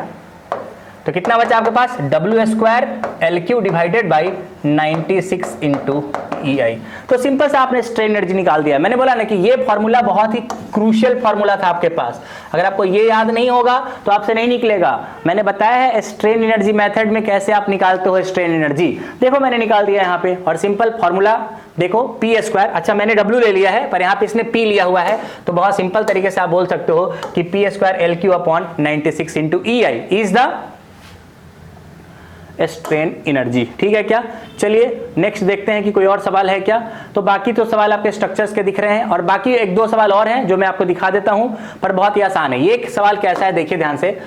तो कितना बचा आपके पास, W² LQ divided by 96 × EI। तो सिंपल से आपने स्ट्रेन एनर्जी निकाल दिया। मैंने बोला ना कि ये फॉर्मूला बहुत ही क्रूशियल फॉर्मूला था आपके पास, अगर आपको ये याद नहीं होगा तो आपसे नहीं निकलेगा। मैंने बताया है स्ट्रेन एनर्जी मेथड में कैसे आप निकालते हो स्ट्रेन एनर्जी, देखो मैंने निकाल दिया यहाँ पे, और सिंपल फॉर्मूला देखो P²। अच्छा मैंने W ले लिया है पर यहाँ पे इसने P लिया हुआ है, तो बहुत सिंपल तरीके से आप बोल सकते हो कि P² LQ/96 × EI is the strain energy. ठीक है क्या, चलिए नेक्स्ट देखते हैं कि कोई और सवाल है क्या। तो बाकी तो सवाल आपके स्ट्रक्चर्स के दिख रहे हैं और बाकी 1-2 सवाल और हैं जो मैं आपको दिखा देता हूं, पर बहुत ही आसान है। ये एक सवाल कैसा है देखिए ध्यान से,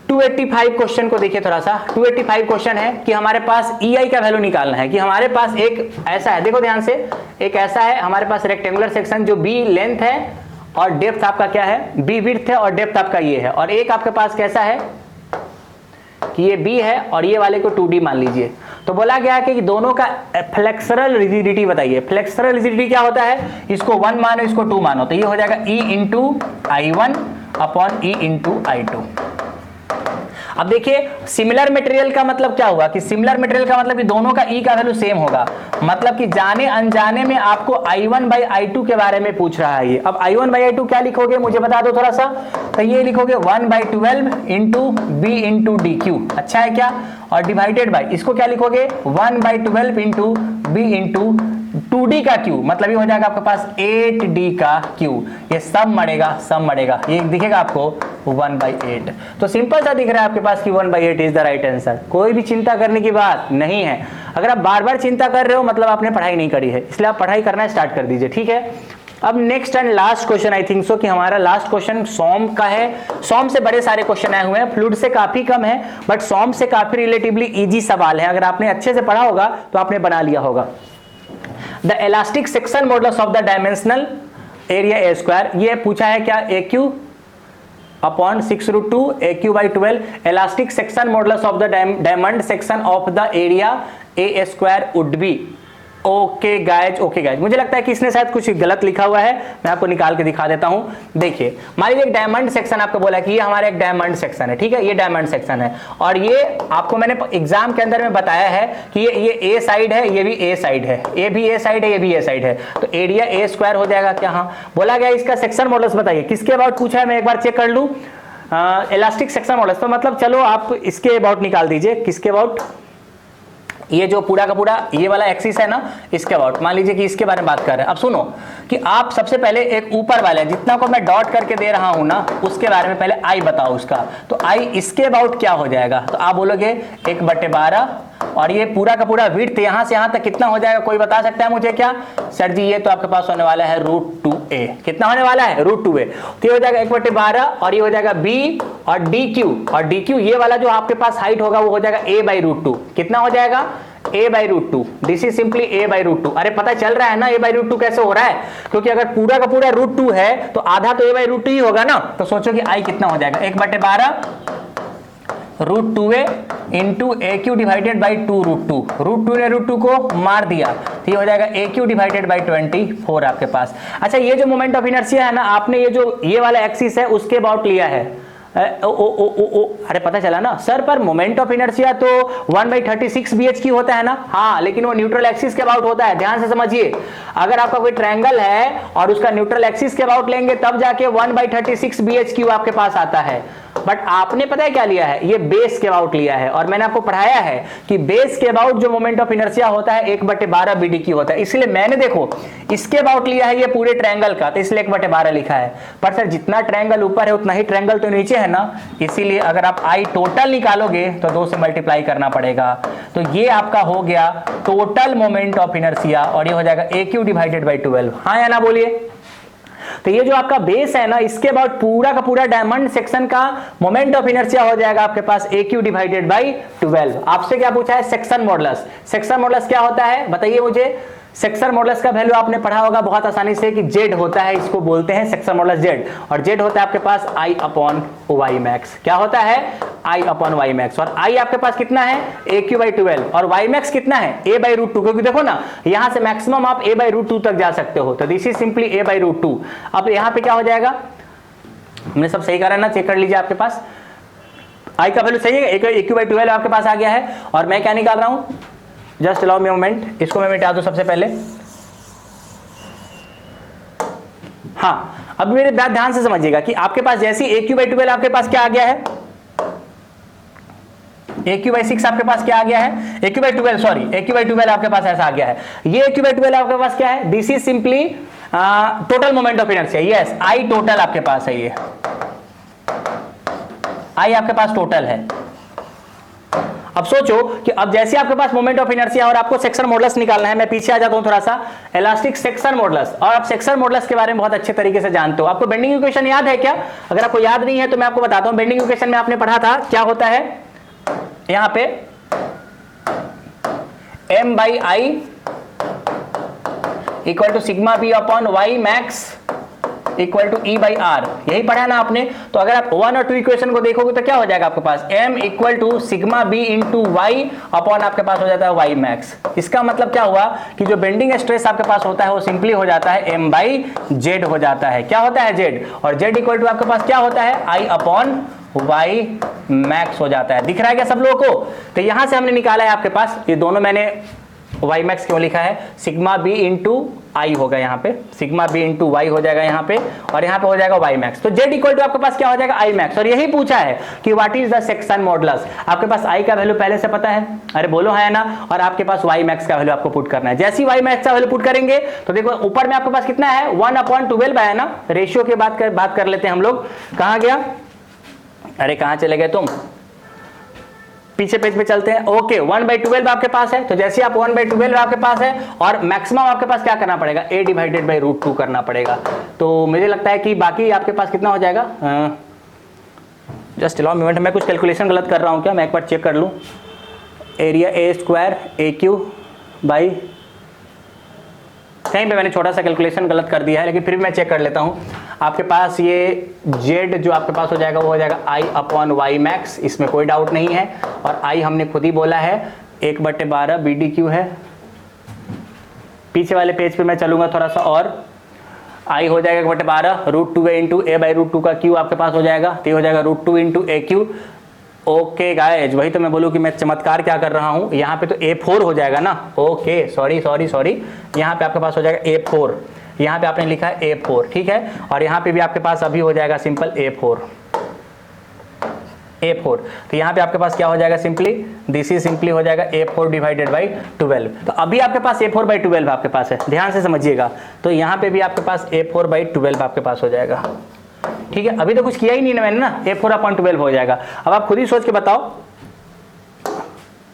285 क्वेश्चन को देखिए थोड़ा सा। 285 क्वेश्चन है कि हमारे पास EI का वैल्यू निकालना है, कि हमारे पास एक ऐसा है, देखो ध्यान से, एक ऐसा है हमारे पास रेक्टेंगुलर सेक्शन जो B लेंथ है और डेप्थ आपका क्या है, B विड्थ है और डेप्थ आपका ये है, और एक आपके पास कैसा है कि ये B है और ये वाले को 2D मान लीजिए। तो बोला गया कि दोनों का फ्लेक्सरल रिजिडिटी बताइए। फ्लेक्सरल रिजिडिटी क्या होता है, इसको 1 मानो इसको 2 मानो, तो ये हो जाएगा E × I1/E × I2। अब देखिए सिमिलर मटेरियल का मतलब क्या हुआ, कि सिमिलर मटेरियल का मतलब कि दोनों का E का वैल्यू सेम होगा, मतलब कि जाने अनजाने में आपको I1/I2 के बारे में पूछ रहा है ये। अब I1/I2 क्या लिखोगे मुझे बता दो थोड़ा सा, तो ये लिखोगे 1/12 × B × dq, अच्छा है क्या, और डिवाइडेड बाय इसको क्या लिखोगे 1/12 × B × 2D का Q, मतलब ये हो जाएगा आपके पास 8D का Q, ये सब मरेगा, ये दिखेगा आपको 1/8। तो सिंपल सा दिख रहा है आपके पास कि 1/8 इज द राइट आंसर, कोई भी चिंता करने की बात नहीं है। अगर आप बार बार चिंता कर रहे हो मतलब आपने पढ़ाई नहीं करी है, इसलिए आप पढ़ाई करना स्टार्ट कर दीजिए। ठीक है, अब next and last question, I think so कि हमारा लास्ट क्वेश्चन सॉम का है। सॉम से बड़े सारे क्वेश्चन आए हुए हैं, फ्लूइड से काफी कम है, बट सॉम से काफी रिलेटिवली इजी सवाल है। अगर आपने अच्छे से पढ़ा होगा तो आपने बना लिया होगा। The elastic section modulus of the dimensional area A square, ये पूछा है क्या, A Q upon 6√2 AQ by 12 elastic section modulus of the diamond section of the area A square would be. Okay guys, okay guys, मुझे लगता है कि इसने शायद कुछ गलत लिखा हुआ है, मैं आपको निकाल के दिखा देता हूं। देखिए, मान लीजिए एक डायमंड सेक्शन आपको बोला कि ये हमारा एक डायमंड सेक्शन है, ठीक है, ये डायमंड सेक्शन है, और ये आपको मैंने एग्जाम के अंदर में बताया है कि ये ए साइड है, ये भी ए साइड है, ये भी ए साइड है, ये भी ए साइड है, तो एरिया ए स्क्वायर हो जाएगा क्या। हाँ, बोला गया इसका सेक्शन मॉडुलस बताइए, किसके अबाउट पूछा है, मैं एक बार चेक कर लूं। इलास्टिक सेक्शन मॉडुलस, तो मतलब चलो आप इसके अबाउट निकाल दीजिए, किसके अबाउट, ये जो पूरा का पूरा ये वाला एक्सिस है ना, इसके अबाउट मान लीजिए कि इसके बारे में बात कर रहे हैं। अब सुनो कि आप सबसे पहले एक ऊपर वाले जितना को मैं डॉट करके दे रहा हूं ना, उसके बारे में पहले आई बताओ उसका, तो आई इसके अबाउट क्या हो जाएगा, तो आप बोलोगे 1/12, और ये पूरा का पूरा विड्थ यहां से यहां तक कितना हो जाएगा, कोई बता सकता है मुझे क्या। सर जी ये तो आपके पास होने वाला है √2a, कितना होने वाला है, √2a, तो ये हो जाएगा 1/12, और ये हो जाएगा b, और dq ये वाला जो आपके पास हाइट होगा वो हो जाएगा a/√2, कितना हो जाएगा, a/√2, this is simply a/√2। अरे पता चल रहा है ना a/√2 कैसे हो रहा है, क्योंकि अगर पूरा का पूरा √2 है तो आधा तो a/√2 ही होगा ना, तो सोचो कि i कितना हो जाएगा, 1/12 √2a into AQ divided by 2√2, √2 ने √2 को मार दिया, तो ये हो जाएगा AQ डिवाइडेड बाई 24 आपके पास। अच्छा, ये जो मोमेंट ऑफ इनर्शिया है ना, आपने ये जो ये वाला एक्सिस है उसके अबाउट लिया है, अरे पता चला ना सर, पर मोमेंट ऑफ इनर्शिया तो 1/36 bh होता है ना, हाँ, लेकिन वो न्यूट्रल एक्सिस के अबाउट होता है, ध्यान से समझिए। अगर आपका कोई ट्रायंगल है और उसका न्यूट्रल एक्सिस के अबाउट लेंगे तब जाके 1/36 bh आपके पास आता है, बट आपने पता है क्या लिया है, ये बेस के अबाउट लिया है, और मैंने आपको पढ़ाया है कि बेस के अबाउट जो मोमेंट ऑफ इनर्शिया होता है 1/12 BD होता है, इसलिए मैंने देखो इसके अबाउट लिया है ये पूरे ट्रायंगल का, तो इसलिए 1/12 लिखा है। पर सर जितना ट्रायंगल ऊपर है उतना ही ट्रायंगल तो नीचे है ना, इसीलिए अगर आप आई टोटल निकालोगे तो 2 से मल्टीप्लाई करना पड़ेगा, तो ये आपका हो गया टोटल मोमेंट ऑफ इनर्शिया, और ये हो जाएगा AQ डिवाइडेड बाई 12, हाँ या ना बोलिए। तो ये जो आपका बेस है ना, इसके बाद पूरा का पूरा डायमंड सेक्शन का मोमेंट ऑफ इनर्शिया हो जाएगा आपके पास AQ डिवाइडेड बाई 12। आपसे क्या पूछा है, सेक्शन मॉडुलस। सेक्शन मॉडुलस क्या होता है बताइए मुझे। सेक्शन मॉडुलस का वैल्यू आपने पढ़ा होगा बहुत आसानी से कि z होता है, इसको बोलते हैं सेक्शन मॉडुलस z, और z होता है आपके पास I/y max। क्या होता है, I/y max, और I आपके पास कितना है, AQ/12, और y max कितना है, a/√2, क्योंकि देखो ना यहां से मैक्सिमम आप a/√2 तक जा सकते हो, तो दिस इज सिंपली a/√2। अब यहां पे क्या हो जाएगा, हमने सब सही करा ना, चेक कर लीजिए, आपके पास I का वैल्यू सही है, AQ/12 आपके पास आ गया है, और मैं क्या निकाल रहा हूं, जस्ट अलाउ मी मोमेंट, इसको मैं मिटा दूं सबसे पहले। हाँ, अब मेरे बात ध्यान से समझिएगा कि आपके पास जैसी AQ/12 आपके पास क्या आ गया है, AQ/6 आपके पास क्या आ गया है, AQ/12 सॉरी, AQ/12 आपके पास ऐसा आ गया है। ये AQ/12 आपके पास क्या है, this is simply total moment of inertia, yes, I total आपके पास है, ये I आपके पास टोटल है। अब सोचो कि अब जैसे आपके पास मोमेंट ऑफ इनर्शिया और आपको सेक्शन मॉडुलस निकालना है, मैं पीछे आ जाता हूं थोड़ा सा, इलास्टिक सेक्शन मॉडुलस, और आप सेक्शन मॉडुलस के बारे में बहुत अच्छे तरीके से जानते हो। आपको बेंडिंग इक्वेशन याद है क्या, अगर आपको याद नहीं है तो मैं आपको बताता हूं, बेंडिंग इक्वेशन में आपने पढ़ा था क्या होता है, यहां पे M/I equal to sigma B upon Y max equal to E/R, यही पढ़ा ना आपने। तो अगर आप 1 और 2 इक्वेशन को देखोगे तो क्या हो जाएगा आपके पास, M equal to sigma B into Y upon आपके पास हो जाता है Y मैक्स। इसका मतलब क्या हुआ कि जो बेंडिंग स्ट्रेस आपके पास होता है वो सिंपली हो जाता है M/Z हो जाता है, क्या होता है Z, और Z इक्वल टू आपके पास क्या होता है I अपॉन Y मैक्स हो जाता है। दिख रहा है क्या सब लोगों को। तो यहां से हमने निकाला है आपके पास, ये दोनों मैंने y मैक्स क्यों लिखा है, सिग्मा b इंटू आई होगा यहाँ पे, सिग्मा b इंटू वाई हो जाएगा यहाँ पे, और यहाँ पे हो जाएगा y मैक्स। तो z इक्वल टू आपके पास क्या हो जाएगा I मैक्स, और यही पूछा है कि what is the section modulus. आपके पास I का वैल्यू पहले से पता है, अरे बोलो है ना, और आपके पास y मैक्स का वैल्यू आपको पुट करना है। जैसे ही y मैक्स का वैल्यू पुट करेंगे तो देखो ऊपर में आपके पास कितना है, 1/12 है ना, रेशियो की बात कर लेते हैं हम लोग। कहाँ गया, अरे कहाँ चले गए तुम, पीछे पेज पे चलते हैं। ओके 1/12 आपके पास है, तो जैसे आप 1/12 आपके पास है और मैक्सिमम आपके पास क्या करना पड़ेगा, a डिवाइडेड बाई √2 करना पड़ेगा। तो मुझे लगता है कि बाकी आपके पास कितना हो जाएगा, जस्ट अलाउ मिनट, मैं कुछ कैलकुलेशन गलत कर रहा हूँ क्या, मैं एक बार चेक कर लूँ। एरिया a² AQ बाई, कहीं पे मैंने छोटा सा कैलकुलेशन गलत कर दिया है, लेकिन फिर भी मैं चेक कर लेता हूँ। आपके पास ये z जो आपके पास हो जाएगा वो हो जाएगा I/y मैक्स, इसमें कोई डाउट नहीं है। और I हमने खुद ही बोला है 1/12 BDQ है। पीछे वाले पेज पे मैं चलूंगा थोड़ा सा, और I हो जाएगा 1/12 √2 इंटू a/√2 का Q आपके पास हो जाएगा, तो ये हो जाएगा √2 इंटू AQ। ओके गाइज, वही तो मैं बोलूँ कि मैं चमत्कार क्या कर रहा हूँ, यहाँ पे तो A4 हो जाएगा ना। ओके सॉरी, यहाँ पे आपके पास हो जाएगा A4, यहाँ पे आपने लिखा है A4, ठीक है। और यहाँ पे भी आपके पास अभी हो जाएगा सिंपल A4। तो यहाँ पे आपके पास क्या हो जाएगा, सिंपली दिस इज सिंपली हो जाएगा A4 डिवाइडेड बाई 12। तो अभी आपके पास A4/12 आपके पास है, ध्यान से समझिएगा। तो यहाँ पे भी आपके पास A4/12 आपके पास हो जाएगा, ठीक है। अभी तो कुछ किया ही नहीं ना मैंने ना, A4/12 हो जाएगा। अब आप खुद ही सोच के बताओ।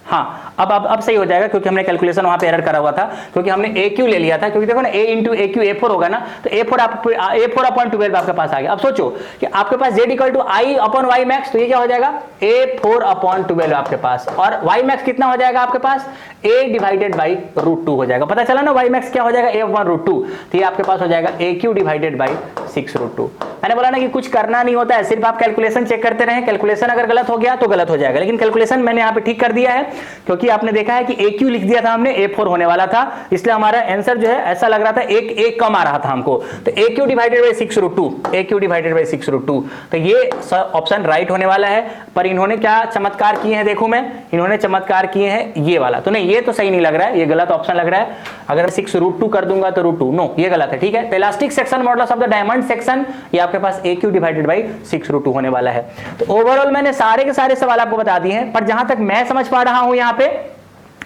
हाँ, अब सही हो जाएगा, क्योंकि हमने कैलकुलेशन वहां पे एरर करा हुआ था, क्योंकि हमने AQ ले लिया था। क्योंकि देखो ना, A इंटू AQ A4 होगा ना, तो A4/12 आपके पास आ गया। अब सोचो कि आपके पास Z = I/y मैक्स, तो ये क्या हो जाएगा, A4/12 आपके पास। और y मैक्स कितना हो जाएगा आपके पास, a डिवाइडेड बाई √2 हो जाएगा। पता चला ना y मैक्स क्या हो जाएगा, a/√2। तो ये आपके पास हो जाएगा AQ डिवाइडेड बाई 6√2। मैंने बोला ना कि कुछ करना नहीं होता है, सिर्फ आप कैलकुलेशन चेक करते रहें। कैलकुलेशन अगर गलत हो गया तो गलत हो जाएगा, लेकिन कैलकुलेशन मैंने यहाँ पे ठीक कर दिया है, क्योंकि आपने देखा है कि AQ लिख दिया था हमने, A4 होने वाला था, इसलिए हमारा आंसर जो है ऐसा लग रहा था, एक कम आ रहा था हमको। तो AQ divided by 6√2, AQ divided by 6√2, तो ये ऑप्शन राइट होने वाला है। पर इन्होंने क्या चमत्कार किए हैं, देखो मैं, इन्होंने चमत्कार किए हैं ये वाला। तो नहीं, ये तो सही नहीं लग रहा है, ये गलत ऑप्शन लग रहा है। अगर 6√2 कर दूंगा तो √2, नो ये गलत है, ठीक है। तो elastic section modulus of the diamond section, ये आपके पास AQ डिवाइडेड बाई 6√2 होने वाला है। तो ओवरऑल मैंने सारे के सारे सवाल आपको बता दिए हैं, पर जहां तक मैं समझ पा रहा हूं यहाँ पे,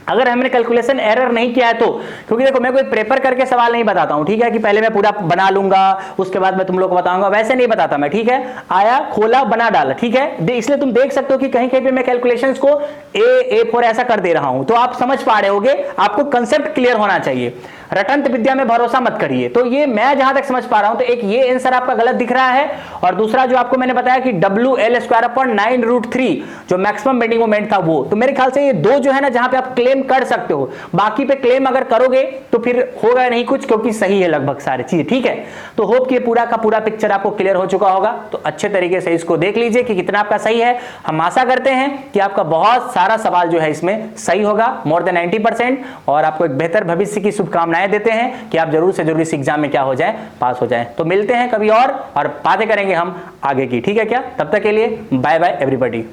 अगर हमने कैलकुलेशन एरर नहीं किया है तो, क्योंकि देखो मैं कोई प्रेपर करके सवाल नहीं बताता हूं, ठीक है, कि पहले मैं पूरा बना लूंगा उसके बाद मैं तुम लोग को बताऊंगा, वैसे नहीं बताता मैं, ठीक है। आया, खोला, बना डाला, ठीक है। इसलिए तुम देख सकते हो कि कहीं कहीं पे मैं कैलकुलेशंस को A4 ऐसा कर दे रहा हूं, तो आप समझ पा रहे होगे, आपको कंसेप्ट क्लियर होना चाहिए। रटंत विद्या में भरोसा मत करिए। तो ये मैं जहां तक समझ पा रहा हूं, तो एक ये आंसर आपका गलत दिख रहा है, और दूसरा जो आपको मैंने बताया कि WL²/9√3 जो मैक्सिमम बेंडिंग मोमेंट था वो, तो मेरे ख्याल से ये दो जो है ना, जहां पे आप क्लेम कर सकते हो। बाकी पे क्लेम अगर करोगे तो फिर होगा नहीं कुछ, क्योंकि सही है लगभग सारी चीजें, ठीक है। तो होप कि पूरा का पूरा पिक्चर आपको क्लियर हो चुका होगा। तो अच्छे तरीके से इसको देख लीजिए कि कितना आपका सही है। हम आशा करते हैं कि आपका बहुत सारा सवाल जो है इसमें सही होगा, मोर देन 90%, और आपको एक बेहतर भविष्य की शुभकामनाएं देते हैं कि आप जरूर से जरूर इस एग्जाम में क्या हो जाए, पास हो जाए। तो मिलते हैं कभी और बातें करेंगे हम आगे की, ठीक है क्या। तब तक के लिए बाय बाय एवरीबॉडी।